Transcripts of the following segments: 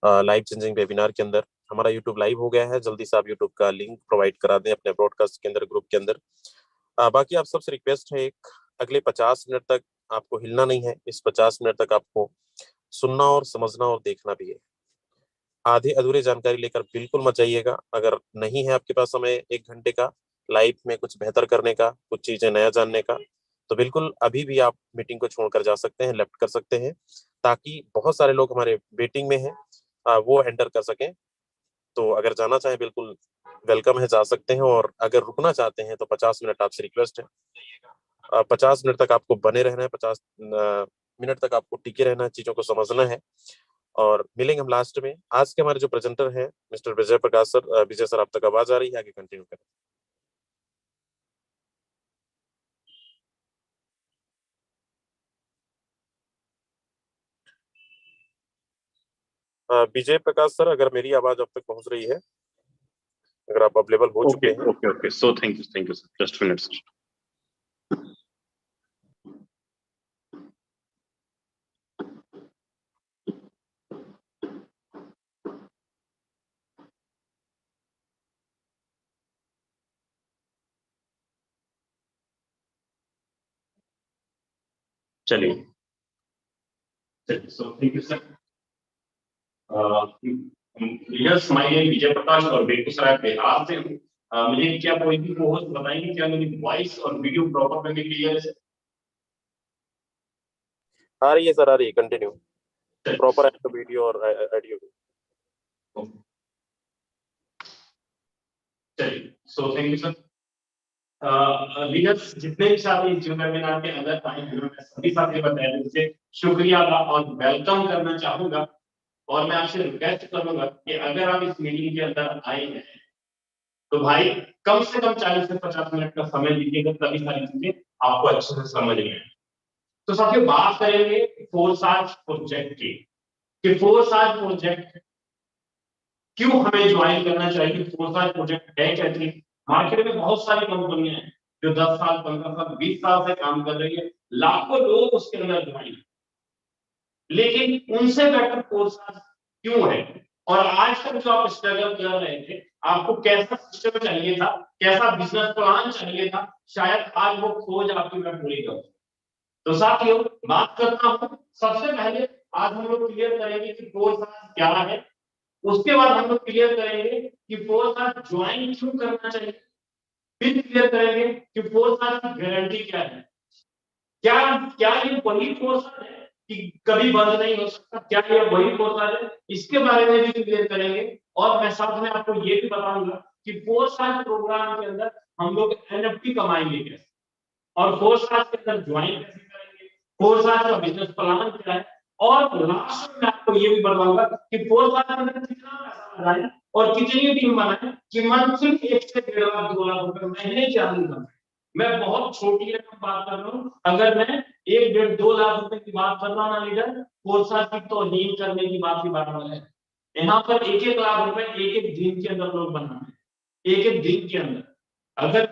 Life changing webinar के अंदर। हमारा यूट्यूब लाइव हो गया है, जल्दी से आप यूट्यूब का लिंक प्रोवाइड करा दें अपने ब्रॉडकास्ट के अंदर, ग्रुप के अंदर। बाकी आप सबसे रिक्वेस्ट है, एक अगले 50 मिनट तक आपको हिलना नहीं है। इस 50 मिनट तक आपको सुनना और समझना और देखना भी है। आधे अधूरे जानकारी लेकर बिल्कुल मत जाइएगा। अगर नहीं है आपके पास समय 1 घंटे का लाइफ में कुछ बेहतर करने का, कुछ चीजें नया जानने का, तो बिल्कुल अभी भी आप मीटिंग को छोड़कर जा सकते हैं, लेफ्ट कर सकते हैं, ताकि बहुत सारे लोग हमारे वेटिंग में हैं, वो एंटर कर सकें। तो अगर जाना चाहें बिल्कुल वेलकम है, जा सकते हैं। और अगर रुकना चाहते हैं तो 50 मिनट आपसे रिक्वेस्ट है, 50 मिनट तक आपको बने रहना है, 50 मिनट तक आपको टिके रहना है, चीजों को समझना है। और मिलेंगे हम लास्ट में। आज के हमारे जो प्रेजेंटर हैं मिस्टर विजय प्रकाश सर। विजय सर, आप तक आवाज आ रही है? आगे कंटिन्यू करें। विजय प्रकाश सर, अगर मेरी आवाज आप तक पहुंच रही है, अगर आप अवेलेबल हो चुके हैं। Okay okay, so thank you sir, just minutes. चलिए, so thank you sir. Yes, my name Vijay Prakash और बेगूसराय बिहार से हूँ। मुझे क्या कोई भी होस्ट बताएंगे क्या मेरी वॉइस और वीडियो प्रॉपर में क्लियर है? आ रही है सर, आ रही है, कंटिन्यू। प्रॉपर है तो वीडियो और ऑडियो। चलिए, so thank you sir. Leaders जितने भी साथी इस वेबिनार के अंदर आए हैं, मैं सभी साथी बताया दिल से शुक्रिया और वेलकम करना चाहूंगा। और मैं आपसे रिक्वेस्ट करूंगा कि अगर आप इस मीटिंग के अंदर आए हैं तो भाई कम से कम 40 से 50 मिनट का समय दीजिएगा, तभी सारी चीजें आपको अच्छे से समझ में आए। तो साथियों, बात करेंगे फोरसाज प्रोजेक्ट की कि फोरसाज प्रोजेक्ट क्यों हमें ज्वाइन करना चाहिए। फोरसाज प्रोजेक्ट है क्या चीज? मार्केट में बहुत सारी कंपनियां हैं जो 10 साल 15 साल 20 साल से काम कर रही है, लाखों लोग उसके अंदर ज्वाइन, लेकिन उनसे बेटर फोरसाज क्यों है? और आज तक जो आप स्ट्रगल कर रहे थे, आपको कैसा सिस्टम चाहिए था, कैसा बिजनेस प्लान चाहिए था, शायद आज वो खोज आपकी मैं पूरी करूं। तो साथियों, बात करता हूं, सबसे पहले आज हम लोग क्लियर करेंगे कि फोरसाज क्या है। उसके बाद हम लोग क्लियर करेंगे कि फोरसाज ज्वाइन क्यों करना चाहिए। फिर क्लियर करेंगे कि फोरसाज की गारंटी क्या है। क्या क्या ये वही फोरसाज है कि कभी बंद नहीं हो सकता? क्या ये वही फोरसाज है? इसके बारे में भी क्लियर करेंगे। और मैं साथ में आपको ये भी बताऊंगा कि फोरसाज प्रोग्राम के अंदर हम लोग एनएफटी कमाएंगे कैसे, और फोरसाज के अंदर ज्वाइन कैसे करेंगे, फोरसाज का बिजनेस प्लान क्या है। और लास्ट में मैं आपको ये भी बताऊंगा कि फोरसाज के अंदर कितना पैसा लगाए और कितनी टीम बनाए कि मंथली 1 से 1.5 लाख 2 लाख रुपए महीने की अर्निंग करें। मैं बहुत छोटी रकम बात कर रहा हूँ। अगर मैं 1 1.5 2 लाख रुपए की बात कर रहा हूँ ना लीडर, फोरसाज की तौहीन करने की बात ही बात है। यहाँ पर 1 1 लाख रुपए एक एक दिन के अंदर लोग बनाना है, एक एक दिन के अंदर। अगर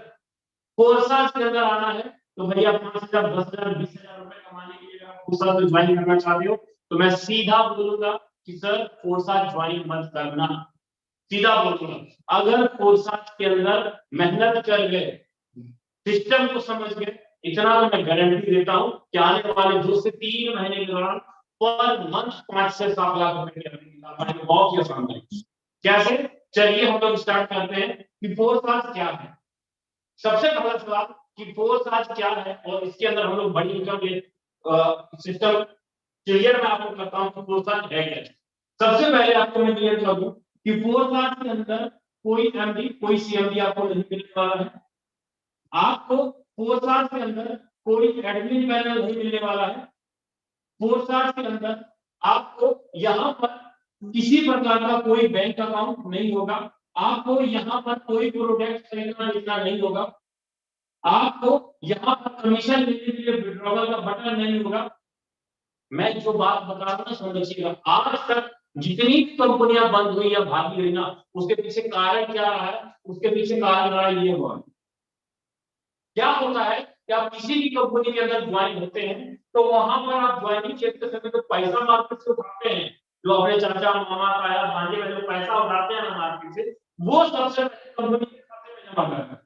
फोरसाज के अंदर आना है तो भैया 5,000 10,000 20,000 रुपए कमाने के लिए आप फोरसाज में ज्वाइन करना चाहते हो तो मैं सीधा बोलूंगा कि सर फोरसाज ज्वाइन मत करना। सीधा बोलूंगा, अगर फोरसाज के अंदर मेहनत कर गए, सिस्टम को समझ गए, इतना तो मैं गारंटी देता हूं कि आने वाले 2 से 3 महीने के दौरान पर मंथ 5 से 7 लाख रुपए की अर्निंग बहुत ही आसान है। कैसे? चलिए हम लोग स्टार्ट करते हैं कि फोरसाज क्या है। सबसे पहला सवाल कि फोरसाज क्या है और इसके अंदर हम लोग बड़ी इनकम के सिस्टम क्लियर मैं आपको करता हूं कि फोरसाज है क्या। सबसे पहले आपको मैं क्लियर कर दूं कि फोरसाज के अंदर कोई एमडी कोई सीएमडी आपको नहीं मिलने वाला है। आपको फोरसाज के अंदर कोई एडमिन पैनल नहीं मिलने वाला है। फोरसाज के अंदर आपको यहाँ पर किसी प्रकार का कोई बैंक अकाउंट नहीं होगा। आपको यहाँ पर कोई प्रोडक्ट खरीदना बेचना नहीं होगा। आपको यहाँ पर कमीशन लेने के लिए विड्रॉवल का बटन नहीं होगा। मैं जो बात बता रहा हूँ समझिएगा, आज तक जितनी भी कंपनियां बंद हुई या भागी हुई ना, उसके पीछे कारण क्या रहा है? उसके पीछे कारण रहा ये हुआ। क्या होता है कि आप किसी भी कंपनी के अंदर ज्वाइन होते हैं तो वहां पर आप ज्वाइनिंग चेक के समय तो पैसा मार्केट से उठाते हैं, जो अपने चाचा मामा ताया भांजे का जो पैसा उठाते हैं ना मार्केट से, वो सबसे पहले कंपनी के खाते में जमा करते हैं।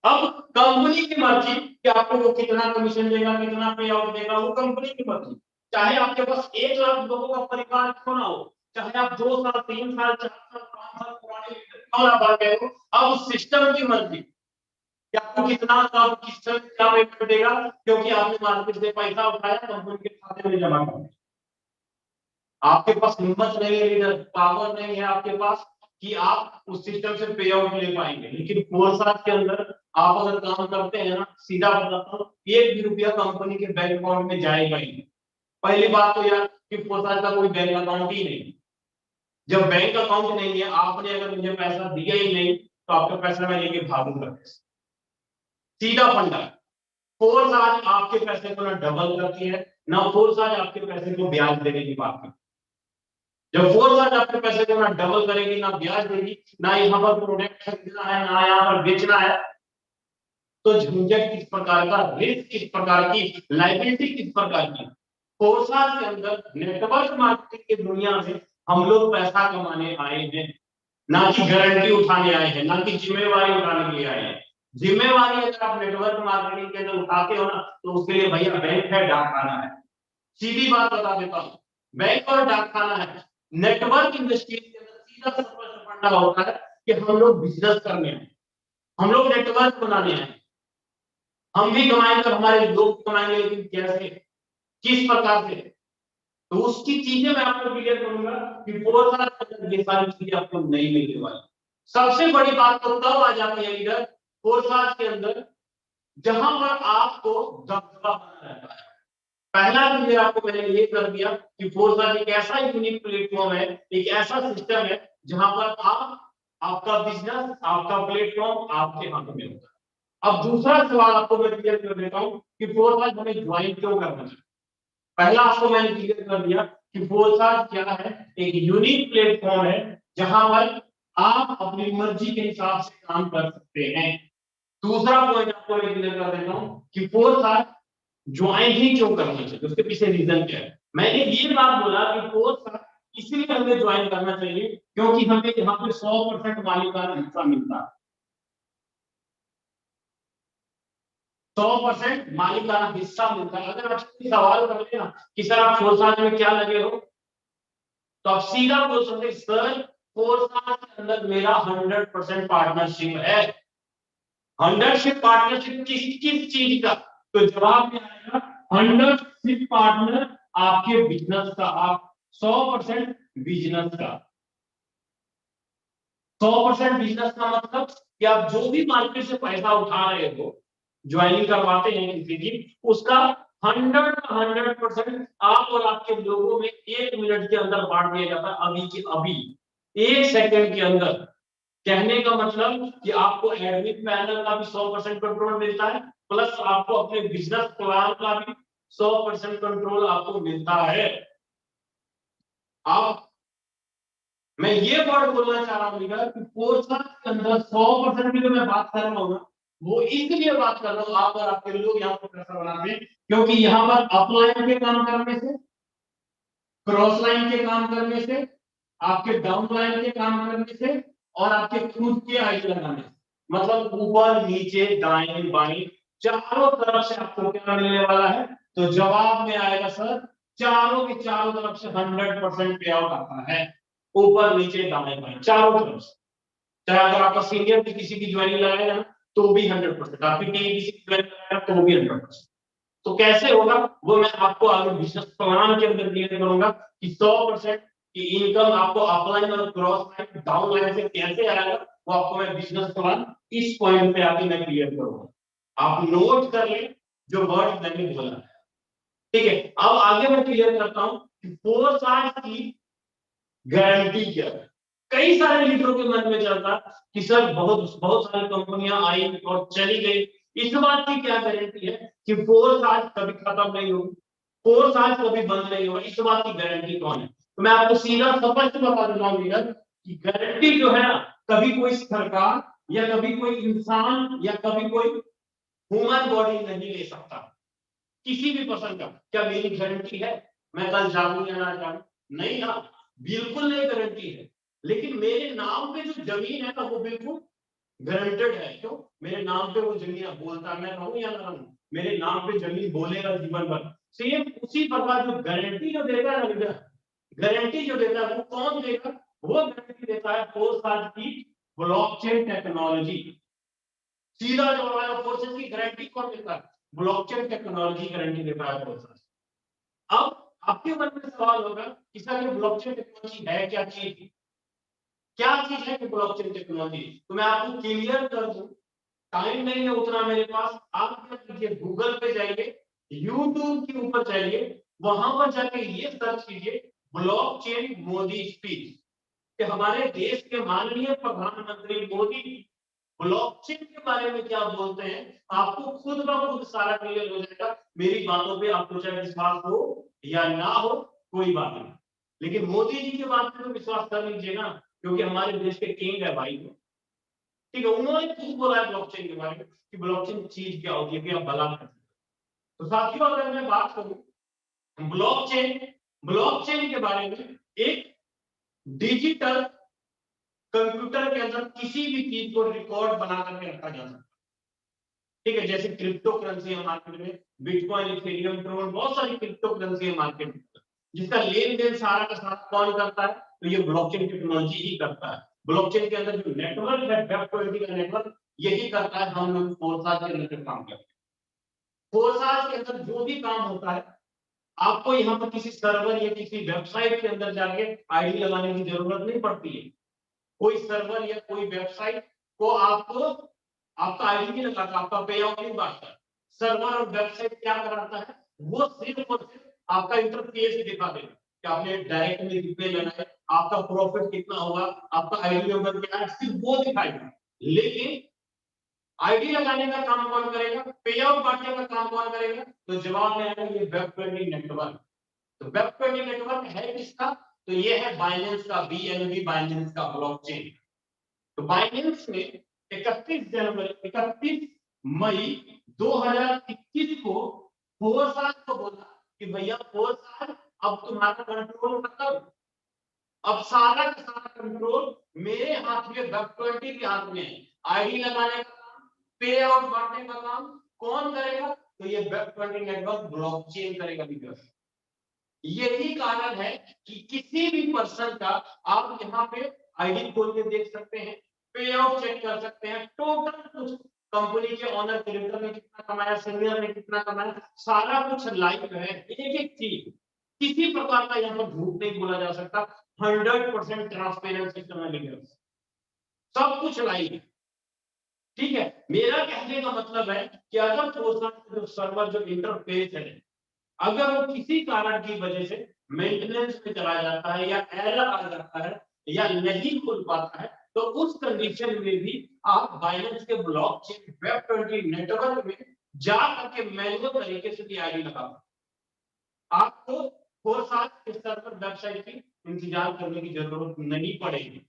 अब कंपनी की मर्जी कि आपको वो कितना कमीशन देगा, कितना पे आउट देगा, वो कंपनी की मर्जी। चाहे आपके पास 1 लाख लोगों का परिवार क्यों ना हो, चाहे आप 2 साल 3 साल 4 साल 5 साल पुराने क्यों ना बन गए हो, अब उस सिस्टम की मर्जी कि आपको कितना कब किस समय क्या पेमेंट देगा, क्योंकि आपने मार्केट से पैसा उठाया कंपनी के खाते में जमा कर दिया। आपके पास हिम्मत नहीं है, लीडर पावर नहीं है आपके पास कि आप उस सिस्टम से पे आउट ले पाएंगे। लेकिन 4 साल के अंदर आप अगर काम करते हैं ना, सीधा बताता हूँ, 1 भी रुपया कंपनी के बैंक अकाउंट में जाएगा ही नहीं। पहली बात तो यार कि 4 साल का कोई बैंक अकाउंट ही नहीं। जब बैंक अकाउंट नहीं है, आपने अगर मुझे पैसा दिया ही नहीं, तो आपका पैसा मैं लेके भागूंगा। सीधा फंडा। फोर्स आज आपके पैसे को ना डबल करती है, ना फोर्स आज आपके पैसे को ब्याज देने की बात करती है। जब फोर्स आज आपके पैसे को ना डबल करेगी, ना ब्याज देगी, ना यहाँ पर प्रोडक्ट खरीदना है, ना यहाँ पर बेचना है, तो झंझट किस प्रकार का, रिस्क किस प्रकार की, लाइबिलिटी किस प्रकार की। फोर्स के अंदर नेटवर्क मार्केटिंग की दुनिया में हम लोग पैसा कमाने आए हैं, ना कि गारंटी उठाने आए हैं, ना कि जिम्मेवारी उठाने के लिए आए हैं। जिम्मेवारी अगर आप नेटवर्क मार्केटिंग के अंदर उठाते हो ना, तो उसके लिए भैया बैंक है, डाकखाना है। सीधी बात बता देता हूँ, बैंक और डाकखाना है। नेटवर्क इंडस्ट्री के अंदर सीधा स्पष्ट फंडा होता है कि हम लोग बिजनेस करने हैं, हम लोग नेटवर्क बनाने हैं, हम भी कमाएंगे और हमारे लोग कमाएंगे, लेकिन कैसे, किस प्रकार से, तो उसकी चीजें मैं आपको क्लियर करूंगा कि 4 साल तक ये सारी चीजें आपको नहीं मिलने वाली। सबसे बड़ी बात तो तब आ जाती है लीडर 4 साल के अंदर, जहां पर आपको दबदबा बना रहता है। पहला क्लियर आपको मैंने ये कर दिया कि 4 साल एक ऐसा यूनिक प्लेटफॉर्म है, एक ऐसा सिस्टम है जहां पर आप, आपका बिजनेस, आपका प्लेटफॉर्म आपके हाथ में होता है। अब दूसरा सवाल आपको मैं क्लियर कर देता हूं कि 4 साल हमें ज्वाइन क्यों करना चाहिए। पहला आपको मैंने क्लियर कर दिया कि 4 साल क्या है, एक यूनिक प्लेटफॉर्म है जहां पर आप अपनी मर्जी के हिसाब से काम कर सकते हैं। दूसरा पॉइंट आपको मैं क्लियर कर देता हूं कि 4 साल ज्वाइन ही क्यों करना चाहिए, उसके पीछे रीजन क्या है। मैंने ये बात बोला कि 4 साल इसलिए हमें ज्वाइन करना चाहिए क्योंकि हमें यहाँ पे 100% मालिकाना हिस्सा मिलता है। 100% मालिकाना हिस्सा मिलता है। अगर आपसे सवाल करते ना कि सर आप 4 साल में क्या लगे हो, तो आप सीधा बोल सकते सर 4 साल के अंदर मेरा 100% पार्टनरशिप है। 100% पार्टनरशिप किस किस चीज का, तो जवाब में आएगा 100% पार्टनर आपके बिजनेस का, आप 100% बिजनेस का। 100% बिजनेस का मतलब कि आप जो भी मार्केट से पैसा उठा रहे हो, ज्वाइनिंग करवाते हैं किसी की, उसका 100% आप और आपके लोगों में 1 मिनट के अंदर बांट दिया जाता है, अभी के अभी 1 सेकंड के अंदर। कहने का मतलब कि आपको एडमिन पैनल का भी 100% कंट्रोल मिलता है, प्लस आपको अपने बिजनेस प्लान का भी 100% कंट्रोल आपको मिलता है। आप, मैं ये वर्ड बोलना चाह रहा हूँ कि 4 साल के अंदर 100% की जो मैं बात कर रहा हूँ ना, वो इसलिए बात कर रहा हूँ आप और आपके लोग यहाँ पर पैसा बनाते हैं, क्योंकि यहाँ पर अपलाइन के काम करने से, क्रॉस लाइन के काम करने से, आपके डाउन लाइन के काम करने से, और आपके खुद के आई लगाने से, मतलब ऊपर नीचे दाएं बाएं चारों तरफ से आपको क्या मिलने वाला है, तो जवाब में आएगा सर चारों के चारों तरफ से 100% पे आउट आता है, ऊपर नीचे दाएं बाएं चारों तरफ से। चाहे अगर आपका सीनियर भी किसी की ज्वाइनिंग लगाएगा ना, तो भी 100%, आपकी टीम किसी की ज्वाइनिंग लगाएगा तो भी 100%। तो कैसे होगा वो मैं आपको आगे बिजनेस प्लान के अंदर क्लियर करूंगा कि 100% की इनकम आपको अपलाइन और क्रॉस लाइन डाउन लाइन से कैसे आएगा, वो आपको मैं बिजनेस प्लान इस पॉइंट पे आके मैं क्लियर करूंगा। आप नोट कर लें जो वर्ड मैंने बोला है, ठीक है। अब आगे मैं क्लियर करता हूं कि 4 साल की गारंटी क्या है। कई सारे लीडरों के मन में चलता कि सर बहुत बहुत सारी कंपनियां आई और चली गई, इस बात की क्या गारंटी है कि 4 साल कभी खत्म नहीं होगी, 4 साल कभी बंद नहीं होगा, इस बात की गारंटी कौन है। तो मैं आपको सीधा स्पष्ट बता देता हूँ कि गारंटी जो है ना, कभी कोई सरकार या कभी कोई इंसान या कभी कोई ह्यूमन बॉडी नहीं ले सकता, किसी भी पर्सन का। क्या मेरी गारंटी है मैं कल जाऊं या ना जाऊं, नहीं ना, बिल्कुल नहीं गारंटी है। लेकिन मेरे नाम पे जो जमीन है ना वो बिल्कुल गारंटेड है। क्यों? मेरे नाम पे वो जमीन है, बोलता मैं रहूं या ना रहूं, मेरे नाम पे जमीन बोलेगा जीवन भर। सेम उसी प्रकार जो गारंटी जो देता है ना, गारंटी जो देता है वो कौन देगा? वो गारंटी देता है फोर्साज की ब्लॉकचेन टेक्नोलॉजी। सीधा जवाब आएगा, फोर्सेस की गारंटी कौन देता है? ब्लॉकचेन टेक्नोलॉजी गारंटी देता है फोर्सेस। अब आपके मन में सवाल होगा कि सर ये ब्लॉकचेन टेक्नोलॉजी है क्या चीज? क्या चीज है ब्लॉकचेन टेक्नोलॉजी? तो मैं आपको क्लियर कर दूं, टाइम नहीं है उतना मेरे पास। आप क्या कीजिए, गूगल पे जाइए, यूट्यूब के ऊपर जाइए, वहां पर जाके ये सर्च कीजिए ब्लॉकचेन मोदी स्पीच, कि हमारे देश के माननीय प्रधानमंत्री मोदी ब्लॉकचेन के बारे में क्या बोलते हैं। आपको खुद ब खुद सारा क्लियर हो जाएगा। मेरी बातों पे आपको चाहे विश्वास हो या ना हो, कोई बात नहीं, लेकिन मोदी जी के बात पे तो विश्वास कर लीजिए ना, क्योंकि हमारे देश के किंग है भाई। ठीक है, उन्होंने खुद बोला है ब्लॉकचेन के बारे में कि ब्लॉकचेन चीज क्या होती है, कि आप भला कर। तो साथियों, अगर मैं बात करूं ब्लॉकचेन, ब्लॉकचेन के बारे में, एक डिजिटल कंप्यूटर के अंदर किसी भी चीज को रिकॉर्ड बना करके रखा जा सकता है। ठीक है, जैसे क्रिप्टो करेंसी है मार्केट में, बिटकॉइन, इथेरियम, ट्रोन, बहुत सारी क्रिप्टो करेंसी है मार्केट में, जिसका लेन देन सारा का सारा कौन करता है? तो ये ब्लॉकचेन टेक्नोलॉजी ही करता है। ब्लॉकचेन के अंदर जो नेटवर्क है, वेब का नेटवर्क, यही करता है। हम लोग फोर्साज के अंदर काम करते हैं। फोर्साज के अंदर जो भी काम होता है, आपको यहाँ पर किसी सर्वर या किसी वेबसाइट के अंदर जाके आईडी लगाने की जरूरत नहीं पड़ती है। कोई सर्वर या कोई वेबसाइट को आपको आपका आईडी नहीं लगाता, आपका पे आउट नहीं बांटता। सर्वर और वेबसाइट क्या कराता है? वो सिर्फ और सिर्फ आपका इंटरफेस दिखा देगा कि आपने डायरेक्ट में रिप्ले लेना है, आपका प्रॉफिट कितना होगा, आपका आईडी नंबर क्या है, सिर्फ वो दिखाएगा। लेकिन आईडी लगाने का काम कौन करेगा? पे आउट बांटने का काम कौन करेगा? तो जवाब में आएगा ये वेब ट्रेडिंग नेटवर्क। तो वेब ट्रेडिंग नेटवर्क है किसका? तो ये है बाइनेंस का, बीएनबी बाइनेंस का ब्लॉकचेन। तो बाइनेंस ने 31 मई 2021 को फोर्साज को बोला कि भैया फोर्साज, अब तुम्हारा कंट्रोल खत्म, अब सारा का सारा कंट्रोल मेरे हाथ में, वेब20 के हाथ में है। आईडी लगाने का काम, पे आउट बांटने का काम कौन करेगा? तो ये वेब20 नेटवर्क ब्लॉकचेन करेगा। यही कारण है कि किसी भी पर्सन का आप यहाँ पे आईडी खोल के देख सकते हैं, पे आउट चेक कर सकते हैं, टोटल कुछ कंपनी के ऑनर डायरेक्टर ने कितना कमाया, सीनियर ने कितना कमाया, सारा कुछ लाइव है। एक एक चीज, किसी प्रकार का यहाँ पर झूठ नहीं बोला जा सकता। 100% ट्रांसपेरेंसी सिस्टम, सब कुछ लाइव है। ठीक है, मेरा कहने का मतलब है कि अगर जो सर्वर, जो इंटरफेस है, अगर वो किसी कारण की वजह से मेंटेनेंस में चला जाता है या एरर आ जाता है या नहीं खुल पाता है, तो उस कंडीशन में भी आप बाइनेंस के ब्लॉकचेन वेब20 नेटवर्क में जा करके मैनुअल तरीके से भी आईडी लगा, आपको 4 साल इस सर्वर वेबसाइट की इंतजार करने की जरूरत नहीं पड़ेगी।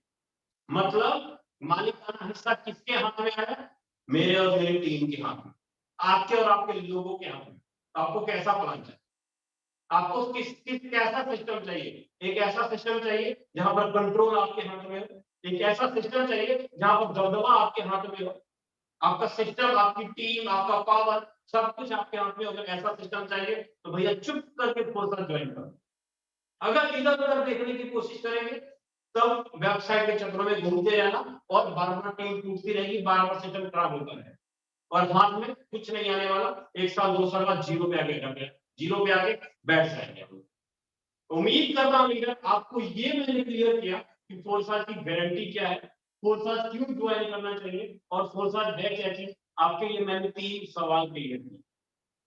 मतलब मालिकाना हिस्सा किसके हाथ में है? मेरे और मेरी टीम के हाथ में, आपके और आपके लोगों के हाथ में। आपको कैसा प्लान चाहिए? आपको किस कैसा सिस्टम चाहिए? एक ऐसा सिस्टम चाहिए जहां पर कंट्रोल आपके हाथ में हो, एक ऐसा सिस्टम चाहिए जहां पर दबदबा आपके हाथ में हो, आपका सिस्टम, आपकी टीम, आपका पावर, सब कुछ आपके हाथ में। अगर ऐसा सिस्टम चाहिए तो भैया चुप करके फोर्स ज्वाइन करो। अगर इधर उधर देखने की कोशिश करेंगे तब वेबसाइट के चक्रों में घूमते रहना और बार बार टीम टूटती रहेगी, बार बार सिस्टम खराब होता रहेगा और हाथ में कुछ नहीं आने वाला। 1 साल 2 साल बाद जीरो पे आके बैठ जाएंगे। उम्मीद करता हूं लीडर, आपको ये मैंने क्लियर किया कि फोर्साज की गारंटी क्या है, फोर्साज क्यों ज्वाइन करना चाहिए और फोर्साज है क्या चीज। आपके लिए मैंने 3 सवाल क्लियर किए।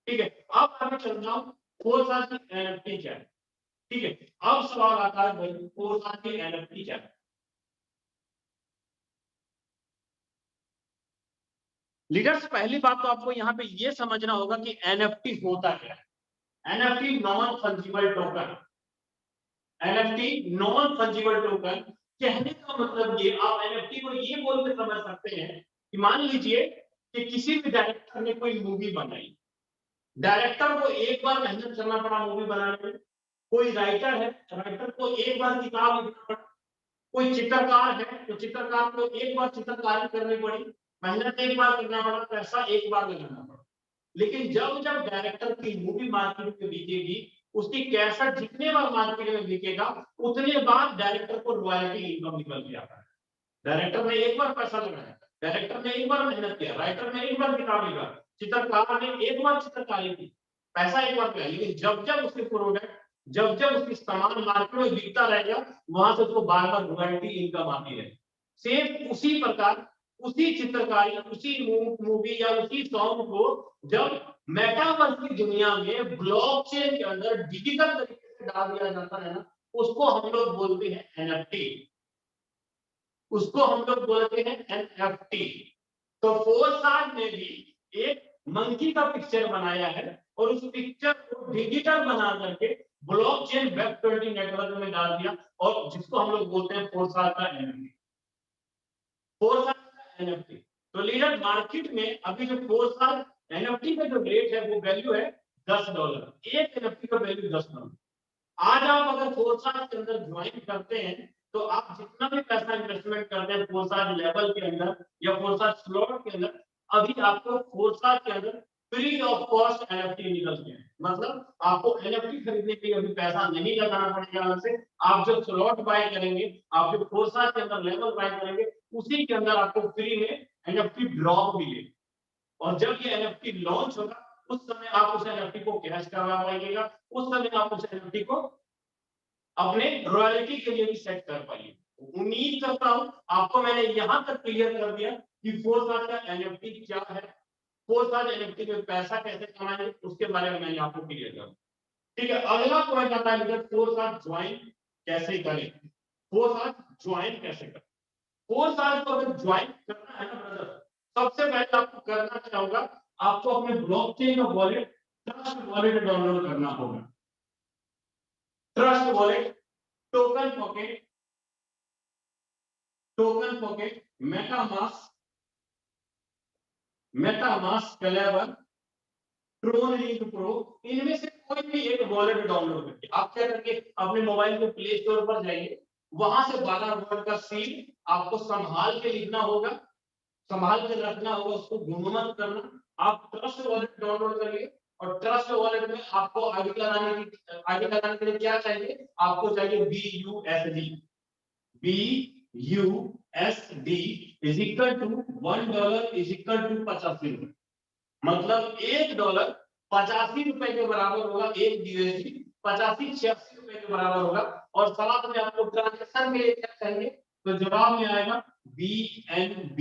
ठीक है, अब आगे चल रहा हूं, फोर्साज की एनएफटी क्या है। ठीक है, अब सवाल आता है भाई, फोर्साज की एनएफटी क्या है। लीडर्स, पहली बात तो आपको यहाँ पे ये समझना होगा कि एनएफटी होता क्या है। NFT non fungible token, NFT non fungible token. कहने का मतलब ये, आप एनएफटी को ये बोल के समझ सकते हैं कि मान लीजिए कि किसी भी डायरेक्टर ने कोई मूवी बनाई, डायरेक्टर को एक बार मेहनत करना पड़ा मूवी बनाने में, कोई राइटर है, राइटर को एक बार किताब लिखना पड़ा, कोई चित्रकार है तो चित्रकार को एक बार चित्रकारी करनी पड़ी, मेहनत एक बार करना पड़ा, पैसा एक बार लगाना पड़ा। लेकिन जब जब डायरेक्टर की मूवी मार्केट में बिकेगी, उसकी कैसेट जितने बार मार्केट में बिकेगा, उतने बार डायरेक्टर को रॉयल्टी इनकम निकल के आता है। डायरेक्टर ने एक बार पैसा लगाया, डायरेक्टर ने एक बार मेहनत किया, राइटर ने एक बार किताब लिखा, चित्रकार ने एक बार चित्रकारी की, पैसा एक बार किया। लेकिन जब जब उसके प्रोडक्ट, जब जब उसकी सामान मार्केट में बिकता रहेगा, वहां से उसको बार बार रॉयल्टी इनकम आती है। सेम उसी प्रकार उसी चित्रकारी, उसी मूवी या उसी सॉन्ग को जब मेटावर्स की दुनिया में ब्लॉकचेन के अंदर डिजिटल तरीके से डाल दिया जाता है ना, उसको हम लोग बोलते हैं एनएफटी, उसको हम लोग बोलते हैं एनएफटी। तो फोर्सार्ट ने भी एक मंकी का पिक्चर बनाया है और उस पिक्चर को डिजिटल बना करके ब्लॉकचेन वेब 20 नेटवर्क में डाल दिया, और जिसको हम लोग बोलते हैं फोर्सार्ट का एनएफटी। फोर्सार्ट का एनएफटी। तो लीडर मार्केट में अभी जो फोर्सार्ट एनएफटी का जो रेट है वो वैल्यू है $10। एक एनएफटी का वैल्यू $10। आज आप अगर फोर्सार्ट के अंदर ज्वाइन करते हैं तो आप जितना भी पैसा इन्वेस्टमेंट करते हैं फोर्सार्ट लेवल के अंदर या फोर्सार्ट स्लॉट के अंदर, अभी आपको फोर्सार्ट के अंदर फ्री ऑफ कॉस्ट एनएफटी निकलते हैं। मतलब आपको एनएफटी खरीदने के लिए अभी पैसा नहीं लगाना पड़ेगा अलग से। आप जो स्लॉट बाय करेंगे, आप जो फोर्सार्ट के अंदर लेवल बाय करेंगे, उसी के अंदर आपको फ्री में एनएफटी ड्रॉप मिलेगी। और जब ये एनएफटी लॉन्च होगा, उस समय आप उस एनएफटी को कैश करवा पाइएगा, उस समय आप उस एनएफटी को अपने रॉयल्टी के लिए भी सेट कर पाइए। उम्मीद करता हूं आपको मैंने यहां तक क्लियर कर दिया कि फोर्सार्ट का एनएफटी क्या है, फोर्सार्ट एनएफटी में पैसा कैसे कमाएंगे, उसके बारे में मैंने आपको क्लियर कर। ठीक है, अगला पॉइंट आता है फोर्सार्ट ज्वाइन कैसे करें। फोर्सार्ट ज्वाइन कैसे करें? फोर्सार्ट को अगर ज्वाइन करना है ना ब्रदर, सबसे पहले आपको करना क्या होगा, आपको अपने ब्लॉकचेन का वॉलेट ट्रस्ट वॉलेट डाउनलोड करना होगा। Trust Wallet, TokenPocket, TokenPocket, MetaMask, MetaMask Klever, TronLink Pro, इनमें से कोई भी एक वॉलेट डाउनलोड करके आप क्या करके अपने मोबाइल के प्ले स्टोर पर जाइए, वहां से 12 वोल्ट का सील आपको संभाल के लिखना होगा, संभाल के रखना होगा, उसको गुम मत करना। आप ट्रस्ट वॉलेट डाउनलोड करिए, और ट्रस्ट वॉलेट में आपको आईडी लगाने के लिए क्या चाहिए, आपको चाहिए BUSD। BUSD is equal to $1 is equal to 85 रुपए। मतलब $1 ₹85 के बराबर होगा, एक USD 85-86 रुपए के बराबर होगा। और साथ में आपको ट्रांजेक्शन के लिए क्या चाहिए, तो जवाब में आएगा BNB।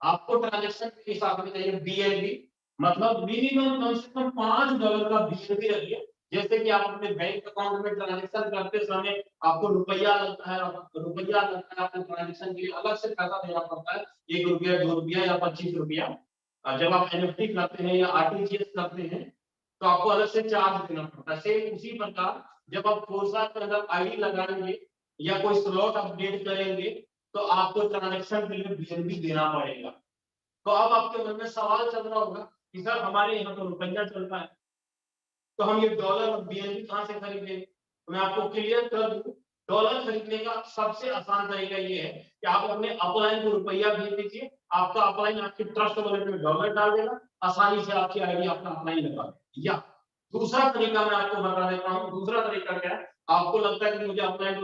आपको ट्रांजेक्शन के हिसाब से चाहिए BNB, मतलब मिनिमम कम से कम $5 का BNB रखिए। जैसे कि आप अपने बैंक अकाउंट में ट्रांजेक्शन करते समय आपको रुपया लगता है, आपको ट्रांजेक्शन के लिए अलग से पैसा देना पड़ता है, ₹1, ₹2 या ₹25। जब आप एनएफटी करते हैं या आरटीजीएस करते हैं तो आपको अलग से चार्ज देना पड़ता है। सेम उसी प्रकार जब आप फोर्सार्ट के अंदर आईडी लगाएंगे या कोई स्लॉट अपडेट करेंगे, तो आपको ट्रांजैक्शन के लिए बीएनबी देना पड़ेगा। तो अब आपके मन में सवाल चल रहा होगा कि सर हमारे यहाँ तो रुपया चलता है, तो हम ये डॉलर और बीएनबी कहां से खरीदेंगे? तो मैं आपको क्लियर कर दूं, डॉलर खरीदने का सबसे आसान तरीका ये है कि आप अपने अपलाइन को रुपया भेज दीजिए, आपका अपलाइन आपके ट्रस्ट वॉलेट में डॉलर डाल देगा, आसानी से आपकी आईडी अपना अपलाइन लगा देगा। या दूसरा तरीका मैं आपको बता देता हूं, दूसरा तरीका क्या है, आपको लगता है कि मुझे अपलाइन को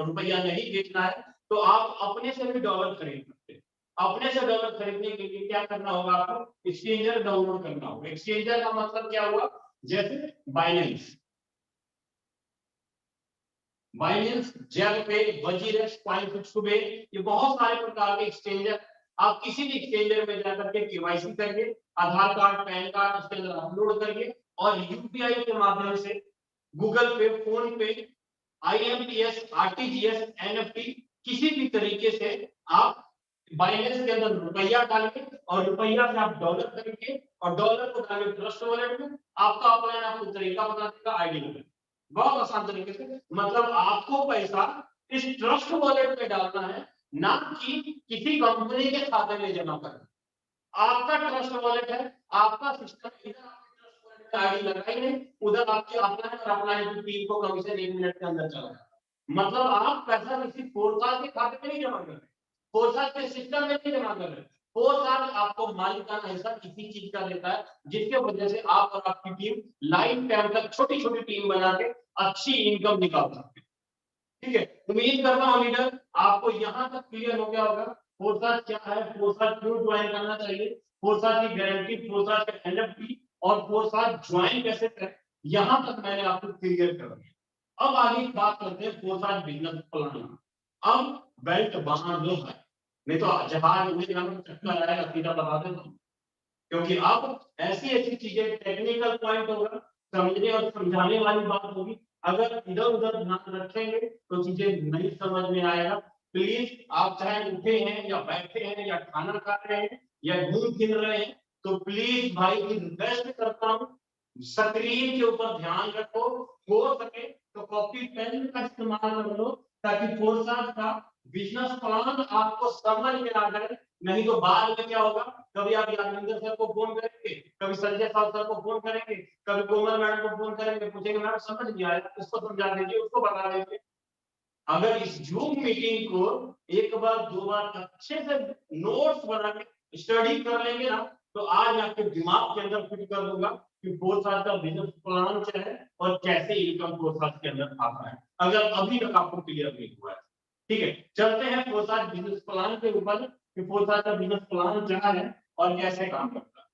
रुपया नहीं बेचना है, तो आप अपने से भी डॉलर खरीद सकते हैं। अपने से डॉलर खरीदने के लिए क्या करना होगा, आपको एक्सचेंजर डाउनलोड करना होगा। एक्सचेंजर का मतलब क्या हुआ, जैसे बाइनेंस, जेलपे, वजीरेक्स, कॉइनफिक्सबे, ये बहुत सारे प्रकार के एक्सचेंजर। आप किसी भी एक्सचेंजर में जाकर के केवाईसी करिए, आधार कार्ड, पैन कार्ड उसके अंदर अपलोड करिए, और यूपीआई के माध्यम से गूगल पे, फोन पे, IMPS, RTGS, NFT किसी भी तरीके से आप बाइनेंस के अंदर रुपया डालिए, और रुपया से आप डॉलर खरीदिए, और डॉलर को डालिए ट्रस्ट वॉलेट में। आपका अपलाइन आपको तरीका बता देगा, आईडी में बहुत आसान तरीके से। मतलब आपको पैसा इस ट्रस्ट वॉलेट में डालना है, ना कि किसी कंपनी के खाते में जमा करना। आपका ट्रस्ट वॉलेट है, आपका सिस्टम, इधर आपके ट्रस्ट वॉलेट आईडी लगाई नहीं, उधर आपके अपलाइन और अपलाइन की टीम को कमीशन 1 मिनट के अंदर चला जाता है। मतलब आप पैसा किसी फोरसाज के खाते में नहीं जमा कर रहे, फोरसाज के सिस्टम में नहीं जमा कर रहे, फोरसाज आपको मालिकाना हिस्सा किसी चीज का देता है, जिसके वजह से आप और आपकी टीम लाइफ टाइम तक छोटी छोटी टीम बना के अच्छी इनकम निकाल सकते हैं। ठीक है, उम्मीद करता हूँ लीडर आपको यहाँ तक क्लियर हो गया होगा फोरसाज क्या है, फोरसाज क्यों ज्वाइन करना चाहिए, फोरसाज की गारंटी, फोरसाज का एनएफटी और फोरसाज ज्वाइन कैसे करें, यहाँ तक मैंने आपको क्लियर कर दिया। अब आगे बात करते हैं फोरसाज बिजनेस प्लान। अब बेल्ट बांध लो है, नहीं तो जहाज में चक्कर आएगा, सीधा बता देता हूँ, क्योंकि अब ऐसी ऐसी चीजें टेक्निकल पॉइंट होगा, समझने और समझाने वाली बात होगी, अगर इधर उधर ध्यान रखेंगे तो चीजें नहीं समझ में आएगा। प्लीज आप चाहे उठे हैं या बैठे हैं या खाना खा रहे हैं या घूम फिर रहे हैं, तो प्लीज भाई रिक्वेस्ट करता हूँ स्क्रीन के ऊपर ध्यान रखो, हो सके तो कॉपी पेन का इस्तेमाल कर लो, ताकि फोरसाज का बिजनेस प्लान आपको समझ में आ जाए। नहीं तो बाद में क्या होगा, कभी आप यादविंदर सर को फोन करेंगे, कभी संजय साहब सर को फोन करेंगे, कभी कोमल मैडम को फोन करेंगे, पूछेंगे मैडम समझ नहीं आया, उसको समझा दीजिए, उसको बता दीजिए। अगर इस जूम मीटिंग को एक बार दो बार अच्छे से नोट्स बना के स्टडी कर लेंगे ना, तो आज आपके दिमाग के अंदर फिट कर दूंगा कि फोरसाज का बिजनेस प्लान क्या है और कैसे इनकम फोरसाज के अंदर आता है, अगर अभी तक आपको क्लियर नहीं हुआ है। ठीक है, चलते हैं फोरसाज बिजनेस प्लान के ऊपर कि फोरसाज का बिजनेस प्लान क्या है और कैसे काम करता है।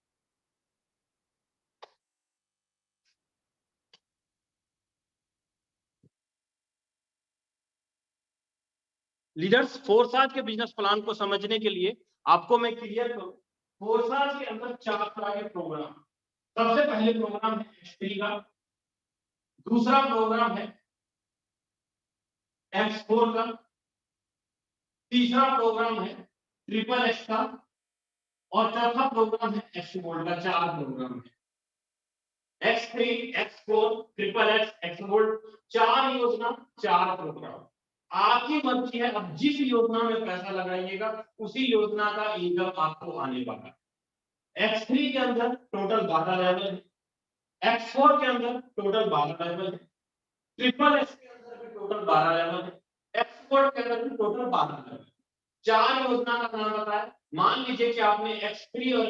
लीडर्स, फोरसाज के बिजनेस प्लान को समझने के लिए आपको मैं क्लियर करूं, फोरसाज के अंदर 4 तरह के प्रोग्राम। सबसे पहले प्रोग्राम है एक्स3 का, दूसरा प्रोग्राम है एक्स4 का, तीसरा प्रोग्राम है ट्रिपल एक्स का और चौथा प्रोग्राम है एक्सवोल्ट का। 4 प्रोग्राम है, एक्स3, एक्स4, ट्रिपल एक्स, एक्सवोल्ट, 4 योजना, 4 प्रोग्राम। आपकी मर्जी है, अब जिस योजना में पैसा लगाइएगा उसी योजना का इनकम आपको आने वाला है। एक्स3 के अंदर टोटल 12 लेवल है, एक्स4 के अंदर टोटल 12 लेवल है, ट्रिपल एक्स के अंदर भी टोटल 12 लेवल है, एक्सपोर्ट के अंदर भी टोटल 12 लेवल। 4 योजना का नाम बताया। मान लीजिए कि आपने एक्स3 और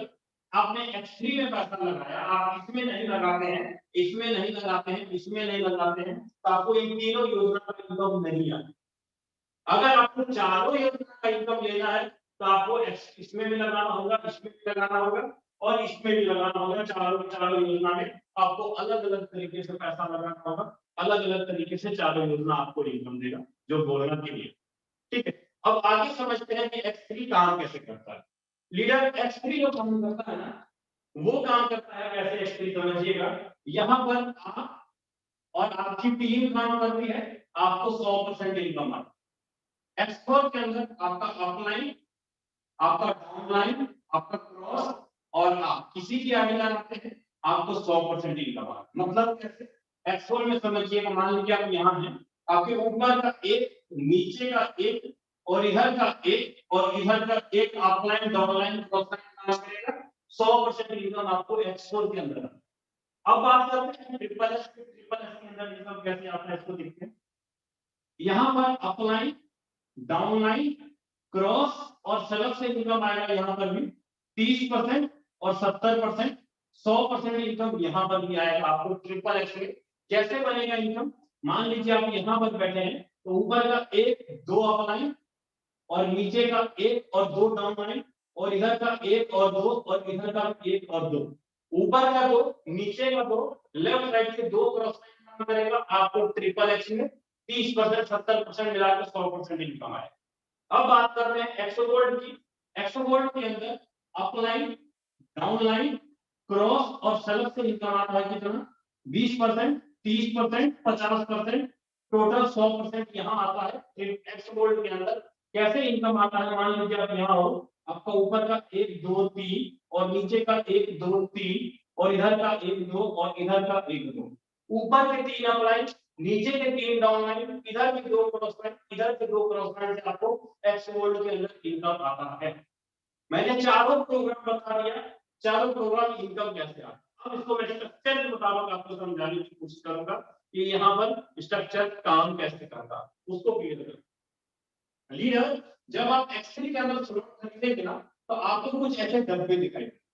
आपने एक्स3 में पैसा लगाया, आप इसमें नहीं लगाते हैं, इसमें नहीं लगाते हैं, इसमें नहीं लगाते हैं, तो आपको इन तीनों योजना का इनकम नहीं आएगा। अगर आपको चारों योजना का इनकम लेना है तो आपको इसमें भी लगाना होगा, इसमें भी लगाना होगा और इसमें भी लगाना होगा। चारों योजना में आपको अलग अलग तरीके से पैसा लगाना होगा, अलग अलग तरीके से चारों योजना आपको इनकम देगा जो बोलना के लिए। ठीक है, अब आगे समझते हैं कि एक्स3 काम कैसे करता है। लीडर, एक्स3 जो काम करता है ना, वो काम करता है कैसे, एक्स3 समझिएगा। यहाँ पर आप और आपकी टीम काम करती है, आपको 100% इनकम आता है। एक्स4 के अंदर आपका अपलाइन, आपका डाउनलाइन, आपका क्रॉस और आप किसी की आगे लगाते हैं, आपको 100% इनकम आता है। मतलब कैसे, एक्स4 में समझिएगा, मान लीजिए आप यहाँ हैं, आपके ऊपर का एक, नीचे का एक और इधर का एक और इधर का एक अपलाइन, डाउनलाइन, क्रॉस लाइन काम करेगा, 100% इनकम आपको एक्स4 के अंदर आता है। अब बात करते हैं ट्रिपल एस के अंदर इनकम कैसे आता है, इसको देखते हैं। यहाँ पर अपलाइन, डाउनलाइन, क्रॉस और सलग से इनकम आएगा यहाँ पर भी 30% और 70%, 100% इनकम यहाँ पर भी आएगा आपको ट्रिपल एक्स में। कैसे बनेगा इनकम, मान लीजिए आप यहाँ पर बैठे हैं, तो ऊपर का एक, 2 अपलाइन और नीचे का एक और 2 डाउनलाइन और इधर का एक और 2 और इधर का एक और 2, ऊपर का 2, नीचे का 2, लेफ्ट साइड से 2 क्रॉस लाइन काम करेगा, आपको ट्रिपल एक्स में 30%, 70% मिलाकर 100% इनकम आएगा। अब बात करते हैं एक्सोवोल्ट की। एक्सोवोल्ट के अंदर अपलाइन, डाउनलाइन, क्रॉस और सलग से इनकम आता है कितना, 20%, 30%, 50%, टोटल 100% यहाँ आता है एक्सोवोल्ट के अंदर। कैसे इनकम आता है, मान लीजिए आप यहाँ हो, आपका ऊपर का 1, 2, 3 और नीचे का 1, 2, 3 और इधर का 1, 2 और इधर का 1, 2, ऊपर के 3 अपलाइन, नीचे के 3 डाउनलाइन, इधर के 2 क्रॉस लाइन, इधर के 2 क्रॉस लाइन से आपको एक्सवोल्ट के अंदर इनकम आता है। मैंने चारों प्रोग्राम बता दिया, चारों प्रोग्राम इनकम कैसे आता है। अब इसको मैं स्ट्रक्चर के मुताबिक आपको समझाने की कोशिश करूंगा कि यहाँ पर स्ट्रक्चर काम कैसे करता है, उसको क्लियर करें। लीडर, जब आप एक्स3 के अंदर स्लॉट खरीदेंगे ना, तो आपको कुछ ऐसे डब्बे दिखाई देंगे।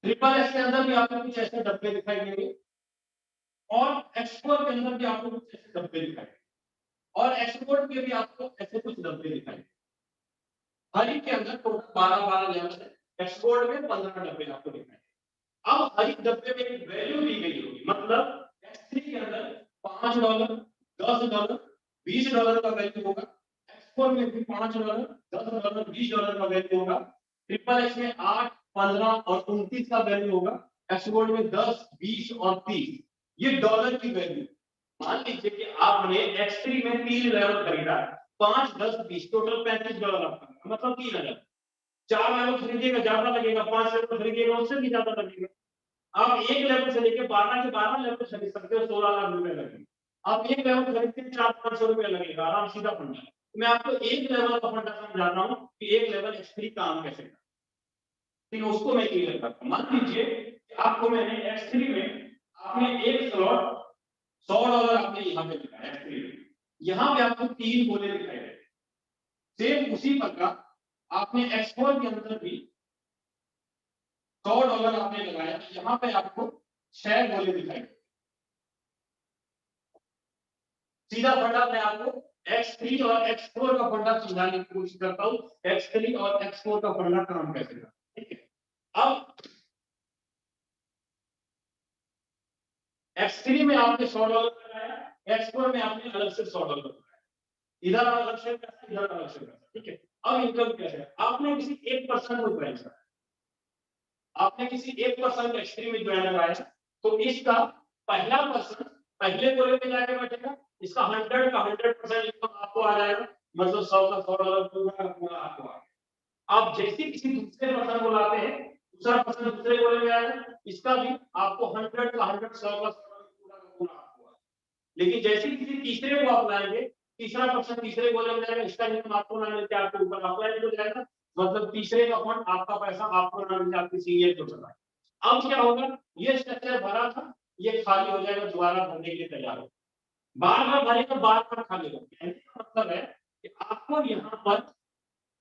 ट्रिपल एस के अंदर भी आपको कुछ ऐसे डब्बे दिखाई देंगे, और एक्सपोर्ट के अंदर भी आपको कुछ ऐसे डब्बे दिखाई देंगे, और एक्सपोर्ट के भी आपको ऐसे कुछ डब्बे दिखाई देंगे। हर एक के अंदर टोटल 12 लेवल है, एक्सपोर्ट में 15 डब्बे आपको दिखाई देंगे। अब हर एक डब्बे में एक वैल्यू दी गई होगी, मतलब एक्स3 के अंदर $5, $10, $20 का वैल्यू होगा, एक्स4 में भी $5, $10, $20 का वैल्यू होगा, ट्रिपल एक्स में 8, 15 और 29 का वैल्यू होगा, एक्सपोर्ट में 10, 20 और 30। ये डॉलर की वैल्यू। मान लीजिए कि आपने एक्स3 में 3 लेवल खरीदा, 5, 10, 20, टोटल $35 आपका, मतलब 3000। 4 लेवल खरीदिएगा ज्यादा लगेगा, 5 लेवल खरीदिएगा उससे भी ज्यादा लगेगा। आप एक लेवल से लेके 12 के 12 लेवल खरीद सकते हो, 16 लाख रुपए लगेंगे। आप एक लेवल खरीदते हैं 400-500 रुपए लगेगा, आराम सीधा फंडा। मैं आपको एक लेवल का फंडा समझा रहा हूँ कि एक लेवल एक्स3 काम कैसे करता है, ठीक है, उसको मैं क्लियर करता हूँ। मान लीजिए कि आपको मैंने एक्स3 में आपने एक स्लॉट $100 आपने यहाँ पे लिखा है एक्स3 में, यहाँ पे आपको 3 गोले दिखाई दे। सेम उसी प्रकार आपने एक्स4 के अंदर भी $100 आपने लगाया, यहाँ पे आपको 6 गोले दिखाई दे। सीधा फंडा मैं आपको x3 और x4 का फंडा समझाने की कोशिश करता हूँ, x3 और x4 का फंडा काम कैसे करता है, ठीक है। अब x3 में आपने $100 लगाया, x4 में आपने अलग से $100 लगाया, इधर अलग से पैसा, इधर अलग से पैसा, ठीक है। अब इनकम कैसे है, आपने किसी एक पर्सन को ज्वाइन कराया, आपने किसी एक पर्सन को x3 में ज्वाइन कराया, तो इसका पहला पर्सन पहले गोले में जाके बैठेगा, इसका 100 का 100% इनकम आपको आ जाएगा, मतलब 100 का $100 पूरा का पूरा आपको आ गया। आप जैसे किसी दूसरे पर्सन को लाते हैं, दूसरा पर्सन दूसरे गोले में आएगा, इसका भी आपको 100 का 100, 100 का 100 पूरा का पूरा आपको आ गया। लेकिन जैसे किसी तीसरे को आप लाएंगे, तीसरा पर्सन तीसरे गोले में जाएगा, इसका इनकम आपको ना मिलते आपके ऊपर अप्लाई हो जाएगा, मतलब तीसरे का फंड आपका पैसा आपको ना मिलते आपके सीनियर को चला। अब क्या होगा, ये स्ट्रक्चर भरा था, ये खाली हो जाएगा, दोबारा भरने के लिए तैयार हो, बार बार भरेगा, बार बार खाली होगा। कहने का मतलब है कि आपको यहाँ पर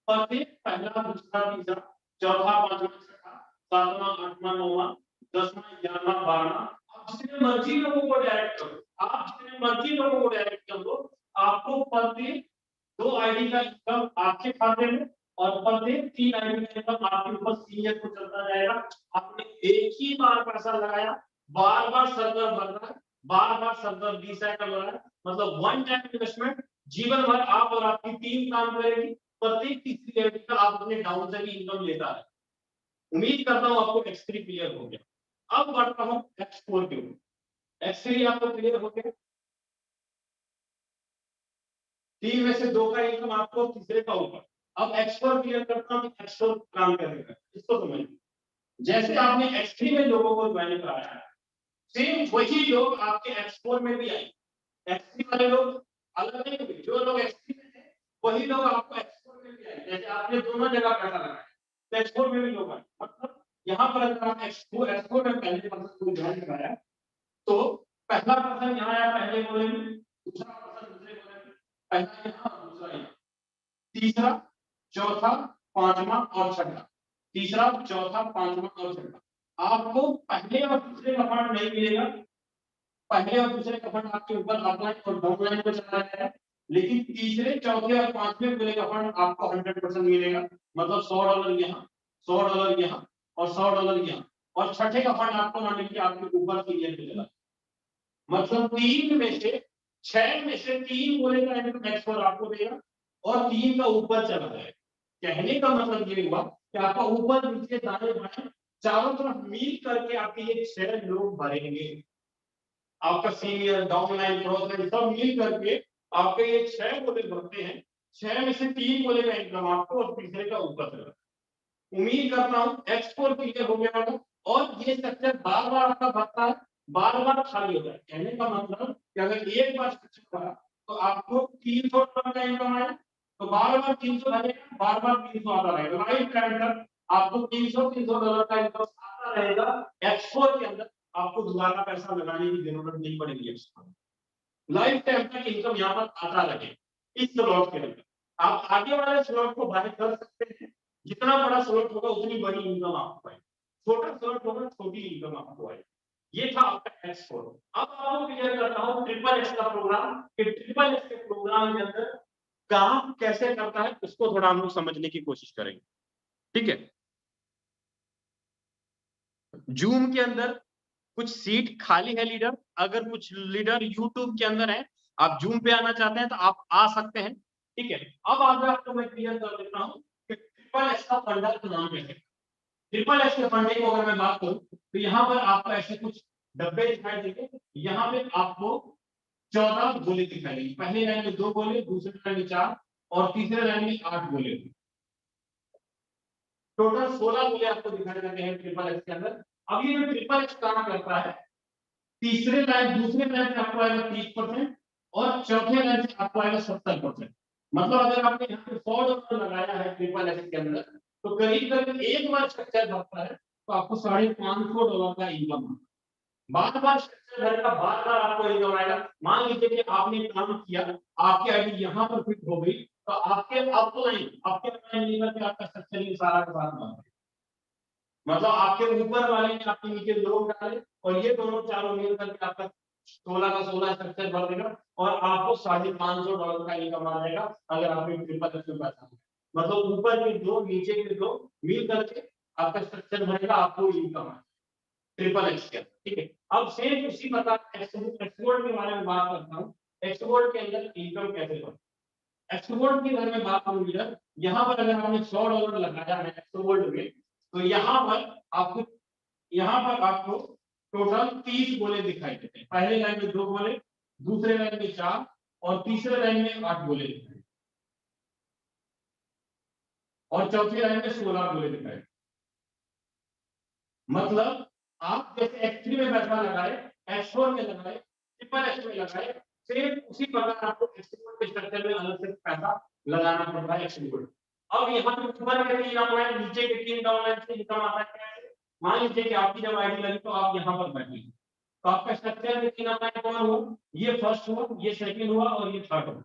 प्रत्येक पहला, दूसरा, तीसरा, चौथा, पांचवा, छठा, सातवां, आठवां, नौवां, 10वां, 11वां, 12वां, आप जितने मर्जी लोगों को डायरेक्ट करो, आप जितने मर्जी लोगों को डायरेक्ट कर दो, आपको प्रत्येक 2 आईडी का इनकम आपके खाते में और प्रत्येक 3 आईडी का इनकम आपके ऊपर सीनियर को चलता जाएगा। आपने एक ही बार पैसा लगाया, बार बार सर्वर भर रहा है, बार बार सर्वर रिसाइकल हो रहा है, मतलब वन टाइम इन्वेस्टमेंट, जीवन भर आप और आपकी टीम काम करेगी, प्रत्येक तीसरी आईडी का आप अपने डाउन से भी इनकम लेता है। उम्मीद करता हूं आपको x3 क्लियर हो गया। अब बढ़ता हूं x4 के ऊपर। x3 आपको क्लियर हो गया, 3 में से 2 का इनकम आपको, तीसरे का ऊपर। अब x4 क्लियर करता हूं कि x4 काम करेगा, इसको समझिए। जैसे आपने x3 में लोगों को ज्वाइन कराया है, सेम वही लोग आपके x4 में भी आए। x3 वाले लोग अलग नहीं हुए, जो लोग x3 में थे वही लोग आपको x4 में भी आए। जैसे आपने दोनों जगह पैसा लगाया, तो x4 में भी लोग आए, मतलब यहाँ पर अगर आप x4 में पहले पर्सन को ज्वाइन कराया, तो पहला पर्सन यहाँ आया पहले गोले में, दूसरा पर्सन दूसरे गोले में, पहला यहाँ दूसरा यहाँ, तीसरा, चौथा, पांचवा और छठा, तीसरा, चौथा, पांचवा और छठा। आपको पहले और दूसरे का फंड नहीं मिलेगा, पहले और दूसरे का फंड आपके ऊपर अपलाइन और डाउनलाइन पे चला जाएगा, लेकिन तीसरे, चौथे और पांचवें गोले का फंड आपको 100% मिलेगा, मतलब $100 यहाँ, $100 यहाँ और $100 यहाँ, और छठे का फंड आपको ना मिलकर आपके ऊपर सीनियर पे चला, मतलब 3 में से 6 में से 3 गोले का इनकम x4 आपको देगा और 3 का ऊपर चला जाएगा। कहने का मतलब ये हुआ कि आपका ऊपर नीचे दाएं बाएं चारों तरफ मिल करके आपके ये 6 लोग भरेंगे, आपका सीनियर, डाउनलाइन, क्रॉस लाइन सब मिल करके आपके ये 6 गोले भरते हैं। 6 में से 3 गोले का इनकम आपको और तीसरे का ऊपर चला। उम्मीद करता हूँ x4 क्लियर हो गया होगा, और ये स्ट्रक्चर बार बार आपका भरता है, बार बार खाली होता है। कहने का मतलब कि अगर एक बार स्ट्रक्चर भरा तो आपको $300 का इनकम आया, तो बार बार 300 भरेगा, बार बार 300 आता रहेगा, लाइफ टाइम तक आपको $300 का इनकम आता रहेगा X4 के अंदर आपको दोबारा पैसा लगाने की जरूरत नहीं पड़ेगी। लाइफ टाइम तक इनकम यहाँ पर आता रहे इस स्लॉट के अंदर। आप आगे वाले स्लॉट को बाय कर सकते हैं, जितना बड़ा स्लॉट होगा उतनी बड़ी इनकम आपको आएगी, छोटा स्लॉट होगा छोटी इनकम आपको आएगी। ये था आपका X4। अब आपको क्लियर करता हूँ ट्रिपल एक्स का प्रोग्राम, कि ट्रिपल एक्स के प्रोग्राम के अंदर काम कैसे करता है उसको थोड़ा हम लोग समझने की कोशिश करेंगे। ठीक है, जूम के अंदर कुछ सीट खाली है लीडर, अगर कुछ लीडर यूट्यूब के अंदर है, आप जूम पे आना चाहते हैं तो आप आ सकते हैं। ठीक है, अब आगे आपको मैं क्लियर कर देता हूँ कि ट्रिपल एक्स का फंडा का नाम कैसे। ट्रिपल एक्स के फंडे को अगर मैं बात करूं तो यहाँ पर आपको ऐसे कुछ डब्बे दिखाई देंगे। यहाँ पे आपको 14 गोले दिखाई देंगे, पहले लाइन में 2 गोले, दूसरे लाइन में 4 और तीसरे लाइन में 8 गोले। टोटल 16 गोले आपको दिखाई देते हैं ट्रिपल एक्स के अंदर। अब ये जो ट्रिपल एक्स काम करता है, दूसरे लाइन में आपको आएगा 30% और चौथे लाइन से आपको आएगा 70%। मतलब अगर आपने यहाँ पे $100 लगाया है ट्रिपल एक्स के अंदर, तो करीब करीब एक बार स्ट्रक्चर भरता है तो आपको $550 का इनकम। बार बार स्ट्रक्चर भरेगा, बार बार आपको इनकम आएगा। मान लीजिए कि आपने काम किया, आपकी आईडी यहाँ पर फिट हो गई, तो आपके अपलाइन आपका स्ट्रक्चर सारा का सारा बन गया। मतलब आपके ऊपर वाले ने आपके नीचे लोग डाले और ये दोनों चारों मिल करके आपका 16 का 16 स्ट्रक्चर भर देगा और आपको $550 का इनकम आ जाएगा अगर आपने ट्रिपल एक्स में पैसा। मतलब ऊपर के दो नीचे के दो मिल करके आपका स्ट्रक्चर भरेगा, आपको इनकम आएगा ट्रिपल एक्स के। ठीक है, अब सेम उसी प्रकार एक्सपोर्ट के बारे में बात करता हूँ। एक्सपोर्ट के अंदर इनकम कैसे बढ़े। एक्सपोर्ट के बारे में बात करूँ, यहाँ पर अगर आपने $100 लगाया है एक्सपोर्ट में, तो यहाँ पर आपको टोटल 30 गोले दिखाई देते हैं। पहले लाइन में 2 गोले, दूसरे लाइन में 4 और तीसरे लाइन में 8 गोले दिखाई और चौथी लाइन में 16 गोले दिखाई। मतलब आप जैसे X3 में पैसा लगाए, X4 में लगाए, ट्रिपल एक्स में लगाए, सेम उसी प्रकार आपको एक्सपोर्ट के स्ट्रक्चर में अलग से पैसा लगाना पड़ता है एक्सपोर्ट। अब यहाँ पे ऊपर के 3 डाउनलाइन, नीचे के 3 डाउनलाइन से इनकम आता है कैसे। मान लीजिए कि आपकी जब आईडी लगी तो आप यहाँ पर बैठे, तो आपका स्ट्रक्चर में 3 डाउनलाइन कौन हुआ, ये फर्स्ट हुआ, ये सेकंड हुआ और ये थर्ड हुआ।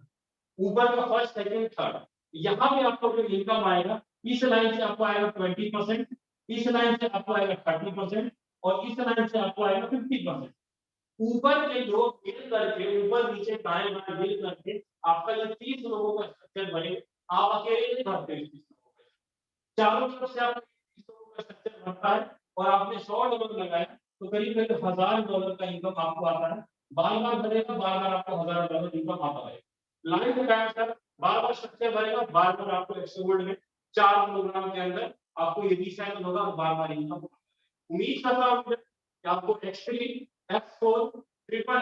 ऊपर का फर्स्ट सेकंड थर्ड, यहाँ पे आपको जो इनकम आएगा, इस लाइन से आपको आएगा 20%, इस लाइन से आपको आएगा 30% और इस लाइन से आपको आएगा 50%। ऊपर के लोग मिल करके, ऊपर नीचे दाएं बाएं मिल करके आपका ये 30 लोगों का स्ट्रक्चर बने। आप अकेले नहीं भरते, चारों तरफ से आपका 30 लोगों का स्ट्रक्चर बनता है और आपने $100 लगाया तो करीब करीब $1000 का इनकम आपको आता है। बार बार भरेगा, बार बार आपको $1000 इनकम आता है। लाइन के टाइम सर बार बार स्ट्रक्चर भरेगा, बार बार आपको एक्सपोर्ट में 4 प्रोग्राम के अंदर आपको ये रिसाइकिल होगा और बार बार इनकम। उम्मीद करता हूं कि आपको X3, X4, ट्रिपल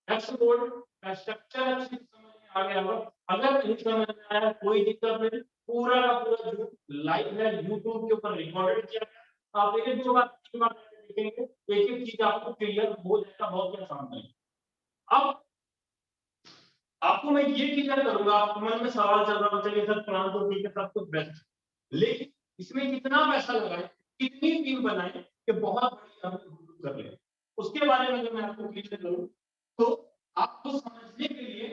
एक्सपोर्ट का स्ट्रक्चर अच्छी समझ में आ गया होगा। अगर नहीं समझ में आया कोई दिक्कत नहीं, पूरा का पूरा जो लाइव है यूट्यूब के ऊपर रिकॉर्डेड किया गया, आप एक दो बार 3 बार देखेंगे, एक एक चीज आपको क्लियर हो जाएगा बहुत आसान है। अब आपको मैं ये क्लियर करूंगा, आपके मन में सवाल चल रहा है, चलिए सर प्लान तो ठीक है, सब कुछ बेस्ट, लेकिन इसमें कितना पैसा लगाए, कितनी टीम बनाए कि बहुत बड़ी अर्निंग कर ले, उसके बारे में अगर मैं आपको क्लियर करूं तो आपको समझने के लिए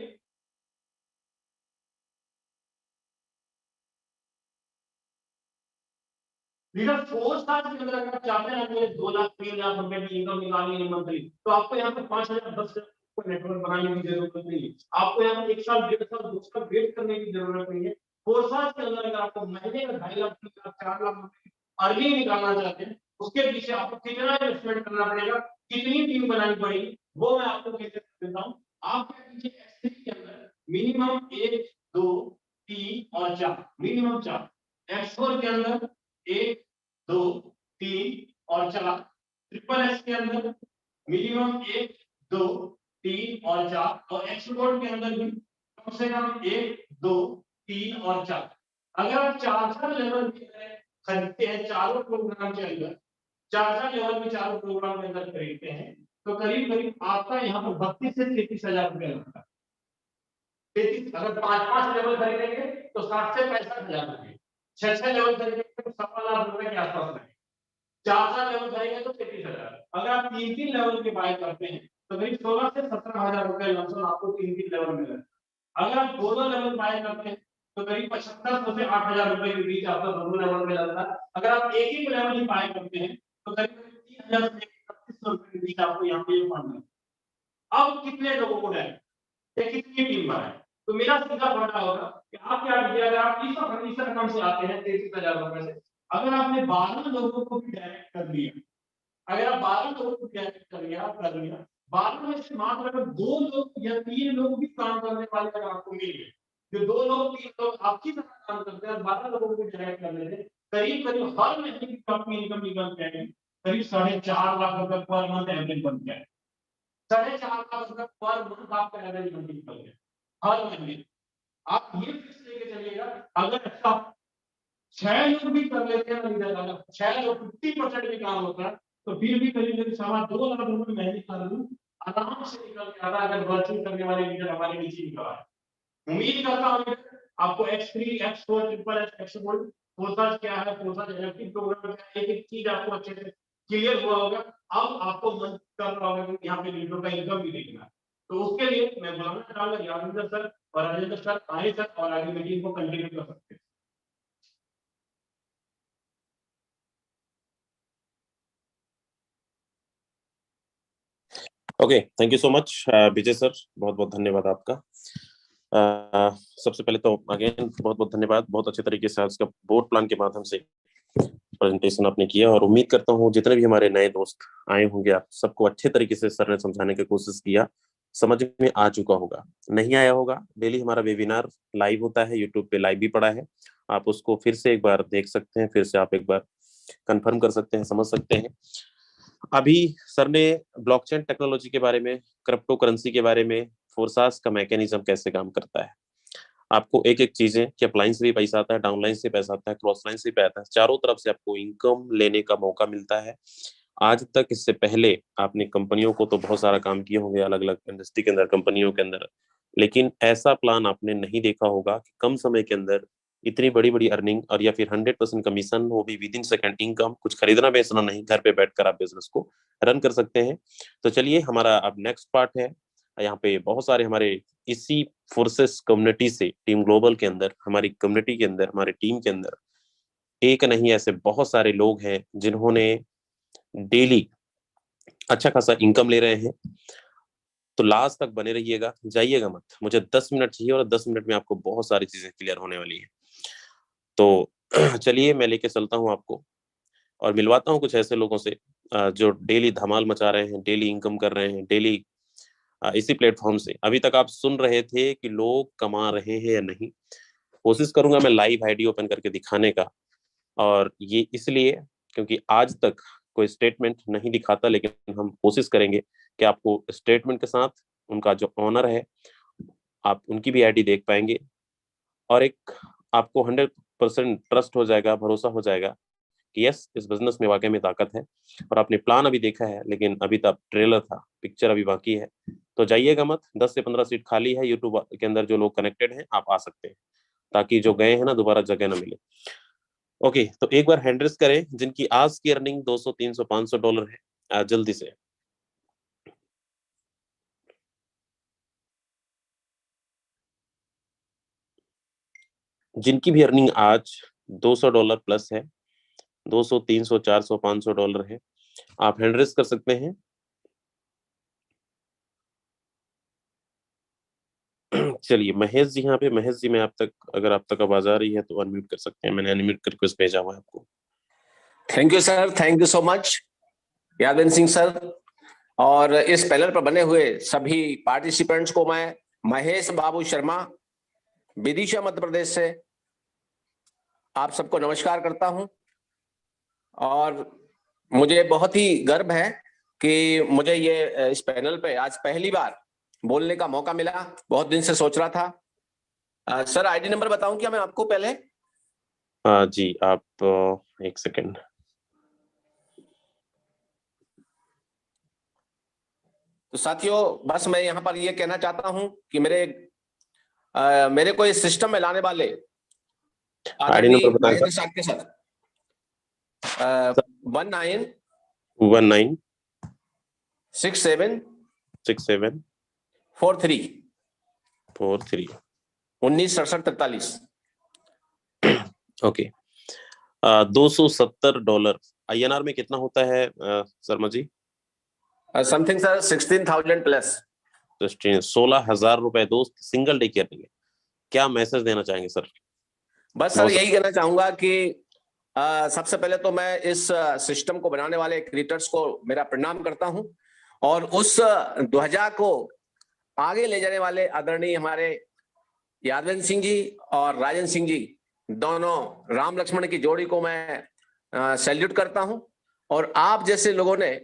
लीडर 4 साल के अंदर अगर चाहते हैं मुझे 2 लाख 3 लाख रुपए की इनकम निकालनी है मंथली, तो आपको यहाँ पे 5000 10,000 को नेटवर्क बनाने की जरूरत नहीं है। आपको यहाँ पे 1 साल 1.5 साल 2 साल वेट करने की जरूरत नहीं है। 4 साल के अंदर अगर आपको महीने का 2.5 लाख 3 लाख 4 लाख रुपए अर्निंग निकालना चाहते हैं, उसके पीछे आपको कितना इन्वेस्टमेंट करना पड़ेगा, कितनी टीम बनानी पड़ेगी, वो मैं आपको क्लियर कर देता हूँ। आपके पीछे X3 के अंदर मिनिमम 1 2 3 और 4, मिनिमम 4, X4 के अंदर 1 2 3 और 4, ट्रिपल एक्स के अंदर मिनिमम 1 2 3 और 4 और एक्सपोर्ट के अंदर भी कम से कम 1 2 3 और 4। अगर आप 4 लेवल खरीदते हैं चारों प्रोग्राम के अंदर, 4 लेवल में चारों प्रोग्राम के अंदर खरीदते हैं, तो करीब करीब आपका यहाँ पर 32 से 33,000 रुपया लगता है। 33, अगर 5 लेवल खरीदेंगे तो 60 से 65,000 रुपये, 6 लेवल खरीदेंगे तो 1.25 लाख रुपए के आसपास लगेगा। 4 लेवल जाएंगे तो 33,000। अगर आप 3 लेवल के बाय करते हैं तो करीब 16 से 17,000 रुपए लमसम आपको 3 लेवल मिलेगा। अगर आप दोनों लेवल बाय करते हैं तो करीब 7500 से 8,000 रुपए के बीच आपका दोनों लेवल में लगता है। अगर आप एक ही लेवल ही बाय करते हैं तो करीब 3,000 से 3,500 रुपए के बीच आपको यहाँ पे फंड है। अब कितने लोगों को है, कितनी टीम बनाए? तो मेरा सीधा पॉइंट होगा कि आप क्या कीजिए, अगर आप इस फर्नीचर अकाउंट से आते हैं 33,000 रुपए से, अगर आपने 12 लोगों को भी डायरेक्ट कर दिया, अगर आप 12 लोगों को डायरेक्ट कर लिया 12 में से मात्र अगर 2 लोग या 3 लोग भी काम करने वाले अगर आपको मिल गए, जो 2 लोग 3 लोग आपकी तरह काम करते हैं, 12 लोगों को डायरेक्ट कर लेते, करीब करीब हर महीने की आपकी इनकम निकल जाएगी करीब 4.5 लाख रुपए पर मंथ एवरेज बन जाए। 4.5 लाख रुपए पर मंथ आपका एवरेज निकल गया हर महीने। आप ये फिक्स लेके चलिएगा, अगर आप 6 लोग भी कर लेते हैं ना, 6 लोग 50% भी काम होता है तो फिर भी करीब करीब 2.25 लाख रुपए महीने का आराम से निकल के आता है, अगर वर्किंग करने वाले लीडर हमारे नीचे निकल आए। उम्मीद करता हूँ आपको X3, X4, triple H, export, Forsage क्या है, फोर्साज इलेक्ट्रिक प्रोग्राम क्या है, एक चीज आपको अच्छे से क्लियर हुआ होगा। अब आपको मन कर रहा होगा कि यहाँ पे लीडर का इनकम भी देखना है, तो उसके लिए मैं बुलाना चाहूंगा यादविंदर सर और राजेंद्र सर आए सर और आगे मीटिंग को कंटिन्यू कर सकते हैं। Okay, thank you so much Vijay sir, बहुत बहुत धन्यवाद आपका। सबसे पहले तो अगेन बहुत बहुत धन्यवाद, बहुत अच्छे तरीके से आज का बोर्ड प्लान के माध्यम से प्रेजेंटेशन आपने किया, और उम्मीद करता हूँ जितने भी हमारे नए दोस्त आए होंगे आप सबको अच्छे तरीके से सर ने समझाने की कोशिश किया, समझ में आ चुका होगा। नहीं आया होगा, डेली हमारा वेबिनार लाइव होता है, यूट्यूब पे लाइव भी पड़ा है, आप उसको फिर से एक बार देख सकते हैं, फिर से आप एक बार कंफर्म कर सकते हैं, समझ सकते हैं। अभी सर ने ब्लॉकचेन टेक्नोलॉजी के बारे में, क्रिप्टो करेंसी के बारे में, फोर्सास का मैकेनिज्म कैसे काम करता है, आपको एक एक चीजें कि अपलाइन से भी पैसा आता है, डाउनलाइन से पैसा आता है, क्रॉस लाइन से पैसा आता है, चारों तरफ से आपको इनकम लेने का मौका मिलता है। आज तक इससे पहले आपने कंपनियों को तो बहुत सारा काम किए होंगे अलग अलग इंडस्ट्री के अंदर, कंपनियों के अंदर, लेकिन ऐसा प्लान आपने नहीं देखा होगा कि कम समय के अंदर इतनी बड़ी बड़ी अर्निंग, और या फिर 100% कमीशन, वो भी विद इन सेकंड इनकम, कुछ खरीदना बेचना नहीं, घर पे बैठकर आप बिजनेस को रन कर सकते हैं। तो चलिए हमारा अब नेक्स्ट पार्ट है, यहाँ पे बहुत सारे हमारे इसी फोर्सेस कम्युनिटी से, टीम ग्लोबल के अंदर, हमारी कम्युनिटी के अंदर, हमारे टीम के अंदर एक नहीं ऐसे बहुत सारे लोग हैं जिन्होंने डेली अच्छा खासा इनकम ले रहे हैं। तो लास्ट तक बने रहिएगा, जाइएगा मत, मुझे 10 मिनट चाहिए और 10 मिनट में आपको बहुत सारी चीजें क्लियर होने वाली है। तो चलिए मैं लेके चलता हूँ आपको और मिलवाता हूँ कुछ ऐसे लोगों से जो डेली धमाल मचा रहे हैं, डेली इनकम कर रहे हैं, डेली इसी प्लेटफॉर्म से। अभी तक आप सुन रहे थे कि लोग कमा रहे हैं या नहीं, कोशिश करूंगा मैं लाइव आईडी ओपन करके दिखाने का, और ये इसलिए क्योंकि आज तक कोई स्टेटमेंट नहीं दिखाता, लेकिन हम कोशिश करेंगे कि आपको स्टेटमेंट के साथ उनका जो ऑनर है आप उनकी भी आईडी देख पाएंगे, और एक आपको 100% ट्रस्ट हो जाएगा, भरोसा हो जाएगा कि यस, इस बिजनेस में वाकई में ताकत है। और आपने प्लान अभी देखा है, लेकिन अभी तक ट्रेलर था, पिक्चर अभी बाकी है। तो जाइएगा मत, 10 से 15 सीट खाली है यूट्यूब के अंदर, जो लोग कनेक्टेड हैं आप आ सकते हैं, ताकि जो गए हैं ना दोबारा जगह ना मिले। ओके, तो एक बार हैंड रेस करें जिनकी आज की अर्निंग 200, 300, 500 डॉलर है, जल्दी से। जिनकी भी अर्निंग आज 200 डॉलर प्लस है, 200, 300, 400, 500 डॉलर है, आप हैंड रेस कर सकते हैं। चलिए महेश जी यहाँ पे, महेश जी मैं आप तक, अगर आप तक आवाज आ रही है तो अनम्यूट कर सकते हैं, मैंने अनम्यूट कर रिक्वेस्ट भेजा हुआ है आपको। Thank you sir, thank you so much Yadvinder Singh sir, और इस पैनल पर बने हुए सभी पार्टिसिपेंट्स को मैं महेश बाबू शर्मा विदिशा मध्य प्रदेश से आप सबको नमस्कार करता हूं। और मुझे बहुत ही गर्व है कि मुझे ये इस पैनल पे आज पहली बार बोलने का मौका मिला, बहुत दिन से सोच रहा था। सर आईडी नंबर बताऊं क्या मैं आपको पहले? जी आप एक सेकेंड। तो साथियों बस मैं यहाँ पर ये कहना चाहता हूं कि मेरे को इस सिस्टम में लाने वाले आईडी नंबर बताएं महेंद्र साहब के साथ 19 19 67 67 43 43 1967 43। ओके। $270 INR में कितना होता है Sharma ji? Something sir 16,000 plus. 16,000 रुपए दोस्त सिंगल डे की अर्निंग है। क्या मैसेज देना चाहेंगे सर? बस सर यही कहना चाहूंगा कि सबसे पहले तो मैं इस सिस्टम को बनाने वाले क्रिएटर्स को मेरा प्रणाम करता हूं, और उस ध्वजा को आगे ले जाने वाले आदरणीय हमारे यादवेंद्र सिंह जी और राजन सिंह जी, दोनों राम लक्ष्मण की जोड़ी को मैं सैल्यूट करता हूं। और आप जैसे लोगों ने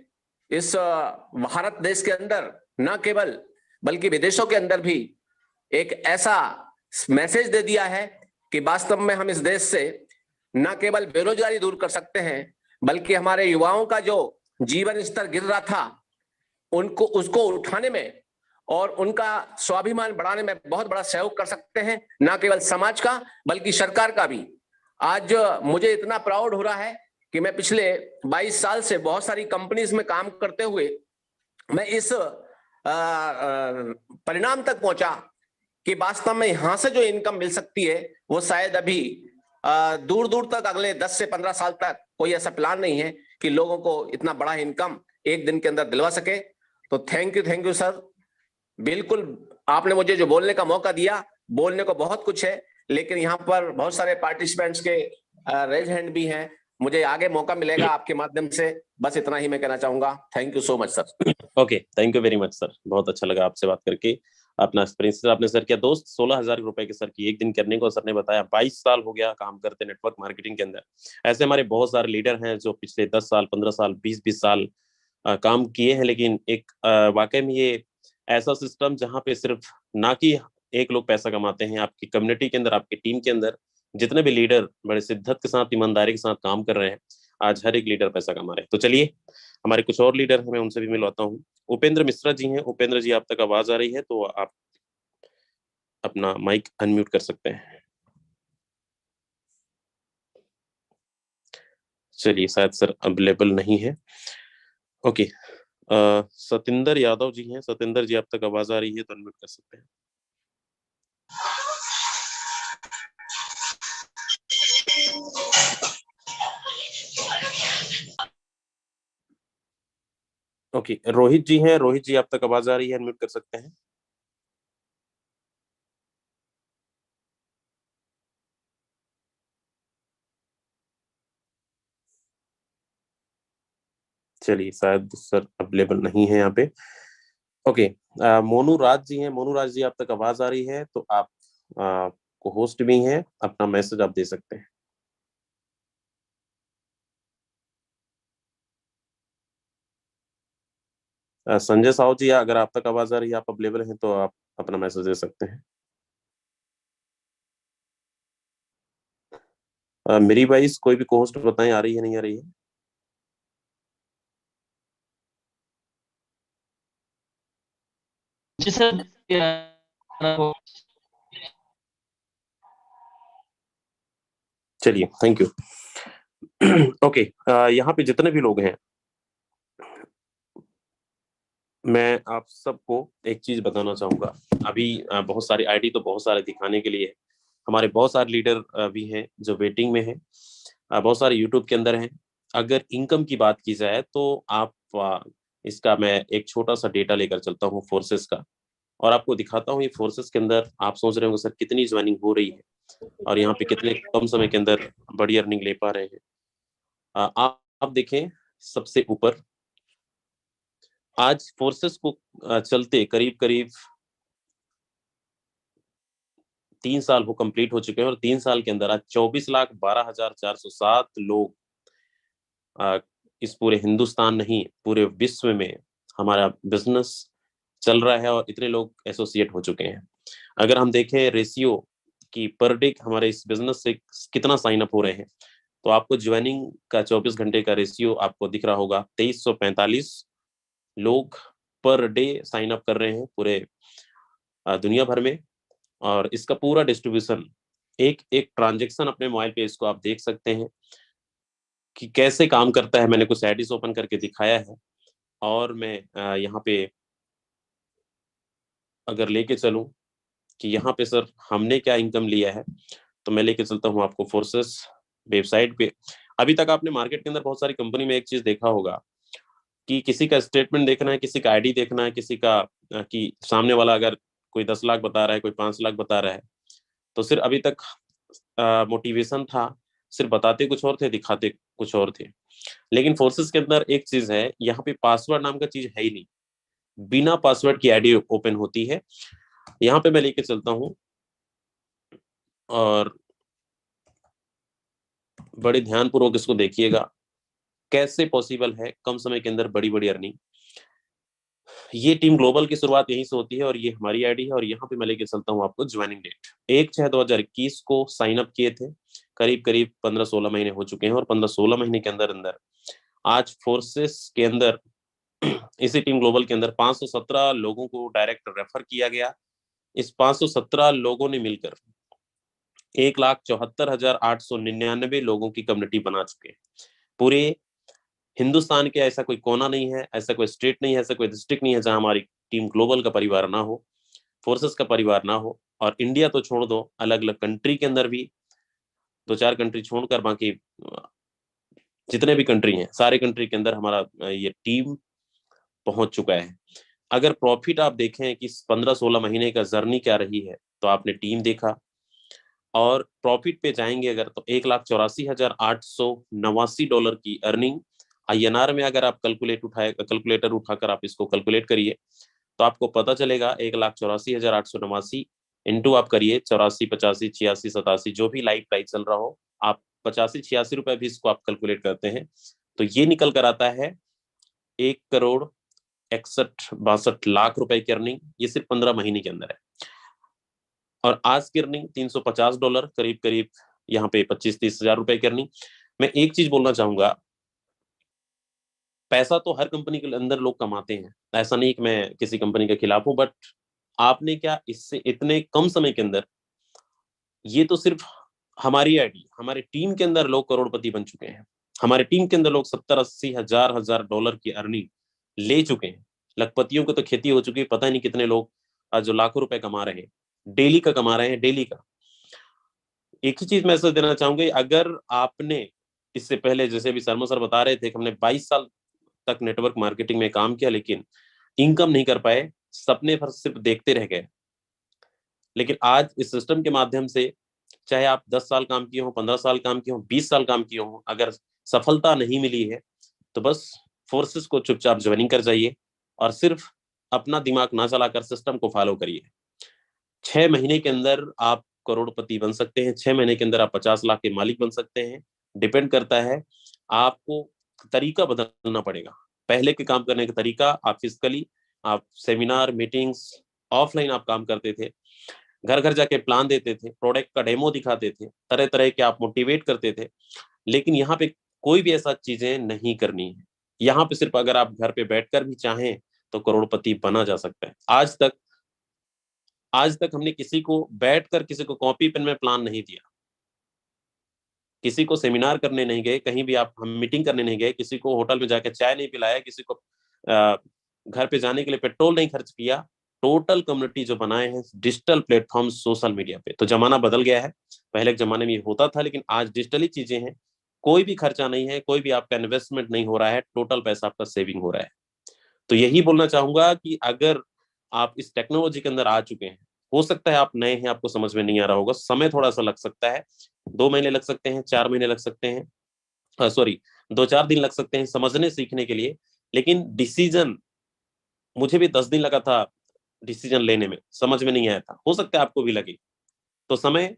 इस भारत देश के अंदर न केवल बल्कि विदेशों के अंदर भी एक ऐसा मैसेज दे दिया है कि वास्तव में हम इस देश से न केवल बेरोजगारी दूर कर सकते हैं, बल्कि हमारे युवाओं का जो जीवन स्तर गिर रहा था उनको उसको उठाने में और उनका स्वाभिमान बढ़ाने में बहुत बड़ा सहयोग कर सकते हैं, न केवल समाज का बल्कि सरकार का भी। आज मुझे इतना प्राउड हो रहा है कि मैं पिछले 22 साल से बहुत सारी कंपनीज में काम करते हुए मैं इस परिणाम तक पहुंचा कि वास्तव में यहां से जो इनकम मिल सकती है वो शायद अभी दूर दूर तक अगले 10 से 15 साल तक कोई ऐसा प्लान नहीं है कि लोगों को इतना बड़ा इनकम एक दिन के अंदर दिलवा सके। तो थैंक यू सर। बिल्कुल आपने मुझे जो बोलने का मौका दिया, बोलने को बहुत कुछ है, लेकिन यहाँ पर बहुत सारे पार्टिसिपेंट्स के रेज हैंड भी हैं, मुझे आगे मौका मिलेगा आपके माध्यम से। बस इतना ही मैं कहना चाहूंगा। Thank you so much sir. Okay, thank you very much sir, बहुत अच्छा लगा आपसे बात करके। अपना एक्सपीरियंस आपने सर किया दोस्त। 16,000 रुपए के सर की एक दिन करने को सर ने बताया। 22 साल हो गया काम करते नेटवर्क मार्केटिंग के अंदर। ऐसे हमारे बहुत सारे लीडर हैं जो पिछले 10 साल 15 साल 20 साल काम किए हैं, लेकिन एक वाकई में ये ऐसा सिस्टम जहाँ पे सिर्फ ना कि एक लोग पैसा कमाते हैं, आपकी कम्युनिटी के अंदर, आपकी टीम के अंदर जितने भी लीडर बड़े शिद्दत के साथ, ईमानदारी के साथ काम कर रहे हैं, आज हर एक लीडर पैसा कमा रहे हैं। तो चलिए हमारे कुछ और लीडर हैं, मैं उनसे भी मिलवाता हूँ। उपेंद्र मिश्रा जी हैं। उपेंद्र जी, आप तक आवाज आ रही है तो आप अपना माइक अनम्यूट कर सकते हैं। चलिए, शायद सर अवेलेबल नहीं है। ओके, सतिंदर यादव जी हैं। सतिंदर जी, आप तक आवाज आ रही है तो अनम्यूट कर सकते हैं। ओके, रोहित जी हैं। रोहित जी, आप तक आवाज आ रही है, अनम्यूट कर सकते हैं। चलिए, शायद सर अवेलेबल नहीं है यहाँ पे। ओके, मोनू राज जी हैं। मोनू राज जी, आप तक आवाज आ रही है तो आप को होस्ट भी हैं, अपना मैसेज आप दे सकते हैं। संजय साहू जी, अगर आप तक आवाज आ रही है, आप अवेलेबल हैं तो आप अपना मैसेज दे सकते हैं। मेरी वाइस कोई भी होस्ट बताएं, आ रही है नहीं आ रही है? जी सर। चलिए, थैंक यू। ओके, यहाँ पे जितने भी लोग हैं, मैं आप सबको एक चीज बताना चाहूंगा। अभी बहुत सारी आईडी तो बहुत सारे दिखाने के लिए, हमारे बहुत सारे लीडर भी हैं जो वेटिंग में हैं, बहुत सारे यूट्यूब के अंदर हैं। अगर इनकम की बात की जाए तो आप इसका मैं एक छोटा सा डेटा लेकर चलता हूँ फोर्सेस का, और आपको दिखाता हूँ ये फोर्सेस के अंदर। आप सोच रहे होंगे सर कितनी ज्वाइनिंग हो रही है और यहाँ पे कितने कम समय के अंदर बड़ी अर्निंग ले पा रहे हैं। आप देखें सबसे ऊपर, आज फोर्सेस को चलते करीब करीब 3 साल वो कंप्लीट हो चुके हैं, और 3 साल के अंदर आज 24,12,407 लोग इस पूरे हिंदुस्तान नहीं पूरे विश्व में हमारा बिजनेस चल रहा है, और इतने लोग एसोसिएट हो चुके हैं। अगर हम देखें रेशियो कि पर डे हमारे इस बिजनेस से कितना साइन अप हो रहे हैं, तो आपको ज्वाइनिंग का 24 घंटे का रेशियो आपको दिख रहा होगा। 2345 लोग पर डे साइन अप कर रहे हैं पूरे दुनिया भर में। और इसका पूरा डिस्ट्रीब्यूशन, एक एक ट्रांजेक्शन अपने मोबाइल पे इसको आप देख सकते हैं। कि कैसे काम करता है, मैंने कुछ एडिस ओपन करके दिखाया है। और मैं यहाँ पे अगर लेके चलूं कि यहाँ पे सर हमने क्या इनकम लिया है, तो मैं लेके चलता हूँ आपको फोर्सेस वेबसाइट पे। अभी तक आपने मार्केट के अंदर बहुत सारी कंपनी में एक चीज देखा होगा कि किसी का स्टेटमेंट देखना है, किसी का आईडी देखना है, किसी का कि सामने वाला अगर कोई 10 लाख बता रहा है, कोई 5 लाख बता रहा है, तो सिर्फ अभी तक मोटिवेशन था, सिर्फ बताते कुछ और थे, दिखाते कुछ और थे। लेकिन फोर्सेस के अंदर एक चीज है, यहाँ पे पासवर्ड नाम का चीज है ही नहीं, बिना पासवर्ड की आईडी ओपन होती है। यहाँ पे मैं लेके चलता हूँ और बड़े ध्यानपूर्वक इसको देखिएगा, कैसे पॉसिबल है कम समय के अंदर बड़ी बड़ी अर्निंग। ये टीम ग्लोबल की शुरुआत यहीं से होती है और ये हमारी आईडी है। और यहाँ पे मैं लेके चलता हूँ आपको ज्वाइनिंग डेट, 1/6/2021 को साइन अप किए थे, करीब करीब 15-16 महीने हो चुके हैं। और 15-16 महीने के अंदर अंदर आज फोर्सेस के अंदर इसी टीम ग्लोबल के अंदर 517 लोगों को डायरेक्ट रेफर किया गया। इस 517 लोगों ने मिलकर 1,74,899 लोगों की कम्युनिटी बना चुके हैं। पूरे हिंदुस्तान के ऐसा कोई कोना नहीं है, ऐसा कोई स्टेट नहीं है, ऐसा कोई डिस्ट्रिक्ट नहीं है जहां हमारी टीम ग्लोबल का परिवार ना हो, फोर्सेस का परिवार ना हो। और इंडिया तो छोड़ दो, अलग अलग कंट्री के अंदर भी 2-4 कंट्री छोड़कर बाकी जितने भी कंट्री हैं, सारे कंट्री के अंदर हमारा ये टीम पहुंच चुका है। अगर प्रॉफिट आप देखें कि 15-16 महीने का जर्नी क्या रही है, तो आपने टीम देखा। और प्रॉफिट पे जाएंगे अगर, तो $1,84,889 की अर्निंग INR में अगर आप कैलकुलेटर उठाकर आप इसको कैलकुलेट करिए, तो आपको पता चलेगा 1,84,889 इंटू आप करिए 84, 85, 86, 87 जो भी लाइव प्राइस चल रहा हो, आप 85-86 रुपए भी इसको आप कैलकुलेट करते हैं, तो ये निकल कर आता है 1,61,62 लाख रुपए की अर्निंग। ये सिर्फ 15 महीने के अंदर है। और आज की अर्निंग $350, करीब करीब यहाँ पे 25-30 हजार रुपए की अर्निंग। मैं एक चीज बोलना चाहूंगा, पैसा तो हर कंपनी के अंदर लोग कमाते हैं, ऐसा नहीं कि मैं किसी कंपनी के खिलाफ हूं, बट आपने क्या इससे इतने कम समय के अंदर, ये तो सिर्फ हमारी आईडी, हमारी टीम के अंदर लोग करोड़पति बन चुके हैं। हमारे टीम के अंदर लोग 70-80 हजार डॉलर की अर्निंग ले चुके हैं। लखपतियों को तो खेती हो चुकी है, पता नहीं कितने लोग जो लाखों रुपए कमा रहे हैं, डेली का कमा रहे हैं, डेली का। एक ही चीज मैसेज देना चाहूंगी, अगर आपने इससे पहले जैसे भी शर्मा सर बता रहे थे कि हमने 22 साल तक नेटवर्क मार्केटिंग में काम किया, लेकिन इनकम नहीं कर पाए, सपने भर सिर्फ देखते रह गए। लेकिन आज इस सिस्टम के माध्यम से, चाहे आप 10 साल काम किए हो, 15 साल काम किए हो, 20 साल काम किए हो, अगर सफलता नहीं मिली है, तो बस फोर्सेस को चुपचाप ज्वाइनिंग कर जाइए और सिर्फ अपना दिमाग ना चलाकर सिस्टम को फॉलो करिए। 6 महीने के अंदर आप करोड़पति बन सकते हैं, 6 महीने के अंदर आप 50 लाख के मालिक बन सकते हैं। डिपेंड करता है, आपको तरीका बदलना पड़ेगा। पहले के काम करने का तरीका, आप फिजिकली, आप सेमिनार मीटिंग्स ऑफलाइन आप काम करते थे, घर घर जाके प्लान देते थे, प्रोडक्ट का डेमो दिखाते थे, तरह तरह के आप मोटिवेट करते थे। लेकिन यहाँ पे कोई भी ऐसा चीजें नहीं करनी है। यहाँ पे सिर्फ अगर आप घर पे बैठकर भी चाहें तो करोड़पति बना जा सकता है। आज तक हमने किसी को बैठकर किसी को कॉपी पेन में प्लान नहीं दिया, किसी को सेमिनार करने नहीं गए, कहीं भी हम मीटिंग करने नहीं गए, किसी को होटल में जाकर चाय नहीं पिलाया, किसी को घर पे जाने के लिए पेट्रोल नहीं खर्च किया। टोटल कम्युनिटी जो बनाए हैं डिजिटल प्लेटफॉर्म, सोशल मीडिया पे। तो जमाना बदल गया है, पहले के जमाने में ये होता था, लेकिन आज डिजिटली चीजें हैं, कोई भी खर्चा नहीं है, कोई भी आपका इन्वेस्टमेंट नहीं हो रहा है, टोटल पैसा आपका सेविंग हो रहा है। तो यही बोलना चाहूंगा कि अगर आप इस टेक्नोलॉजी के अंदर आ चुके हैं, हो सकता है आप नए हैं, आपको समझ में नहीं आ रहा होगा, समय थोड़ा सा लग सकता है, 2 महीने लग सकते हैं, 4 महीने लग सकते हैं, सॉरी 2-4 दिन लग सकते हैं समझने सीखने के लिए। लेकिन डिसीजन, मुझे भी 10 दिन लगा था डिसीजन लेने में, समझ में नहीं आया था, हो सकता है आपको भी लगे। तो समय,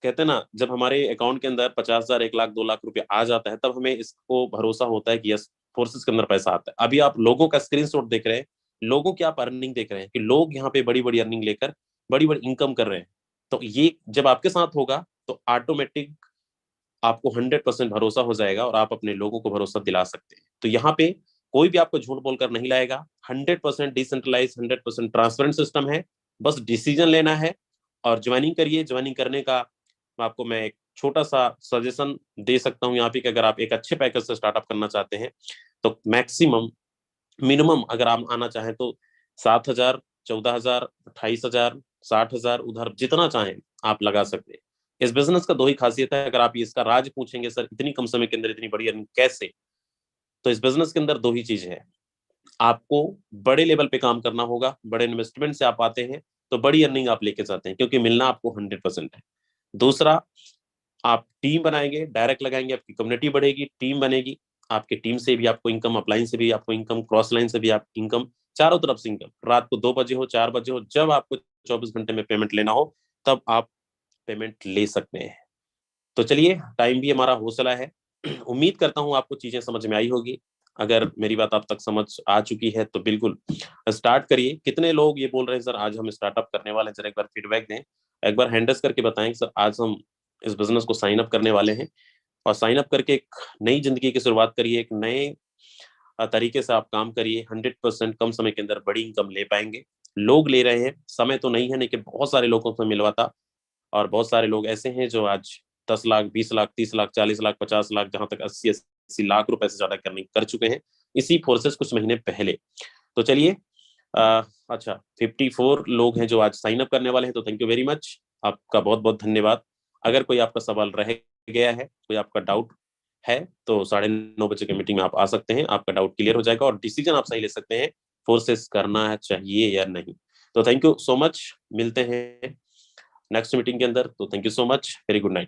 कहते हैं ना, जब हमारे अकाउंट के अंदर 50,000, 1 लाख, 2 लाख रुपए आ जाता है, तब हमें इसको भरोसा होता है कि यस, फोर्सेस के अंदर पैसा आता है। अभी आप लोगों का स्क्रीनशॉट देख रहे हैं, लोगों की आप अर्निंग देख रहे हैं कि लोग यहाँ पे बड़ी बड़ी अर्निंग लेकर बड़ी बड़ी इनकम कर रहे हैं। तो ये जब आपके साथ होगा तो ऑटोमेटिक आपको 100% भरोसा हो जाएगा और आप अपने लोगों को भरोसा दिला सकते हैं। तो यहाँ पे कोई भी आपको झूठ बोलकर नहीं लाएगा। 100% डिसेंट्रलाइज, 100% ट्रांसपेरेंट सिस्टम है। बस डिसीजन लेना है और ज्वाइनिंग करिए। ज्वाइनिंग करने का आपको मैं एक छोटा सा सजेशन दे सकता हूँ यहाँ पे कि अगर आप एक अच्छे पैकेज से स्टार्टअप करना चाहते हैं तो मैक्सिमम मिनिमम अगर आप आना चाहें तो 7,000, 14,000, 28,000, 60,000 उधर जितना चाहें आप लगा सकते हैं। इस बिजनेस का दो ही खासियत है, अगर आप इसका राज पूछेंगे सर इतनी कम समय के अंदर इतनी बड़ी अर्निंग कैसे, तो इस बिजनेस के अंदर दो ही चीज है, आपको बड़े लेवल पे काम करना होगा, बड़े इन्वेस्टमेंट से आप आते हैं तो बड़ी अर्निंग आप लेके जाते हैं क्योंकि मिलना आपको 100% है। दूसरा, आप टीम बनाएंगे, डायरेक्ट लगाएंगे, आपकी कम्युनिटी बढ़ेगी, टीम बनेगी, आपके टीम से भी आपको इनकम, अपलाइन से भी आपको इनकम, क्रॉस लाइन से भी आप इनकम, चारों तरफ से इनकम। रात को 2 बजे हो, 4 बजे हो, जब आपको 24 घंटे में पेमेंट लेना हो तब आप पेमेंट ले सकते हैं। तो चलिए, टाइम भी हमारा हौसला है। उम्मीद करता हूँ आपको चीजें समझ में आई होगी। अगर मेरी बात आप तक समझ आ चुकी है तो बिल्कुल स्टार्ट करिए। कितने लोग ये बोल रहे हैं सर आज हम स्टार्टअप करने वाले हैं, जरा एक बार फीडबैक दें, एक बार हैंड रेज करके बताएं सर आज हम इस बिजनेस को साइन अप करने वाले हैं। और साइन अप करके एक नई जिंदगी की शुरुआत करिए, एक नए तरीके से आप काम करिए, 100% कम समय के अंदर बड़ी इनकम ले पाएंगे। लोग ले रहे हैं, समय तो नहीं है, लेकिन बहुत सारे लोगों से मिलवाता, और बहुत सारे लोग ऐसे हैं जो आज 10 लाख, 20 लाख, 30 लाख, 40 लाख, 50 लाख, जहां तक 80 लाख रुपए से ज्यादा करने कर चुके हैं इसी फोर्सेस कुछ महीने पहले। तो चलिए, अच्छा 54 लोग हैं जो आज साइन अप करने वाले हैं, तो थैंक यू वेरी मच, आपका बहुत बहुत धन्यवाद। अगर कोई आपका सवाल रह गया है, कोई आपका डाउट है तो 9:30 बजे की मीटिंग में आप आ सकते हैं, आपका डाउट क्लियर हो जाएगा और डिसीजन आप सही ले सकते हैं फोर्सेस करना चाहिए या नहीं। तो थैंक यू सो मच, मिलते हैं नेक्स्ट मीटिंग के अंदर। तो thank you so much, very good night.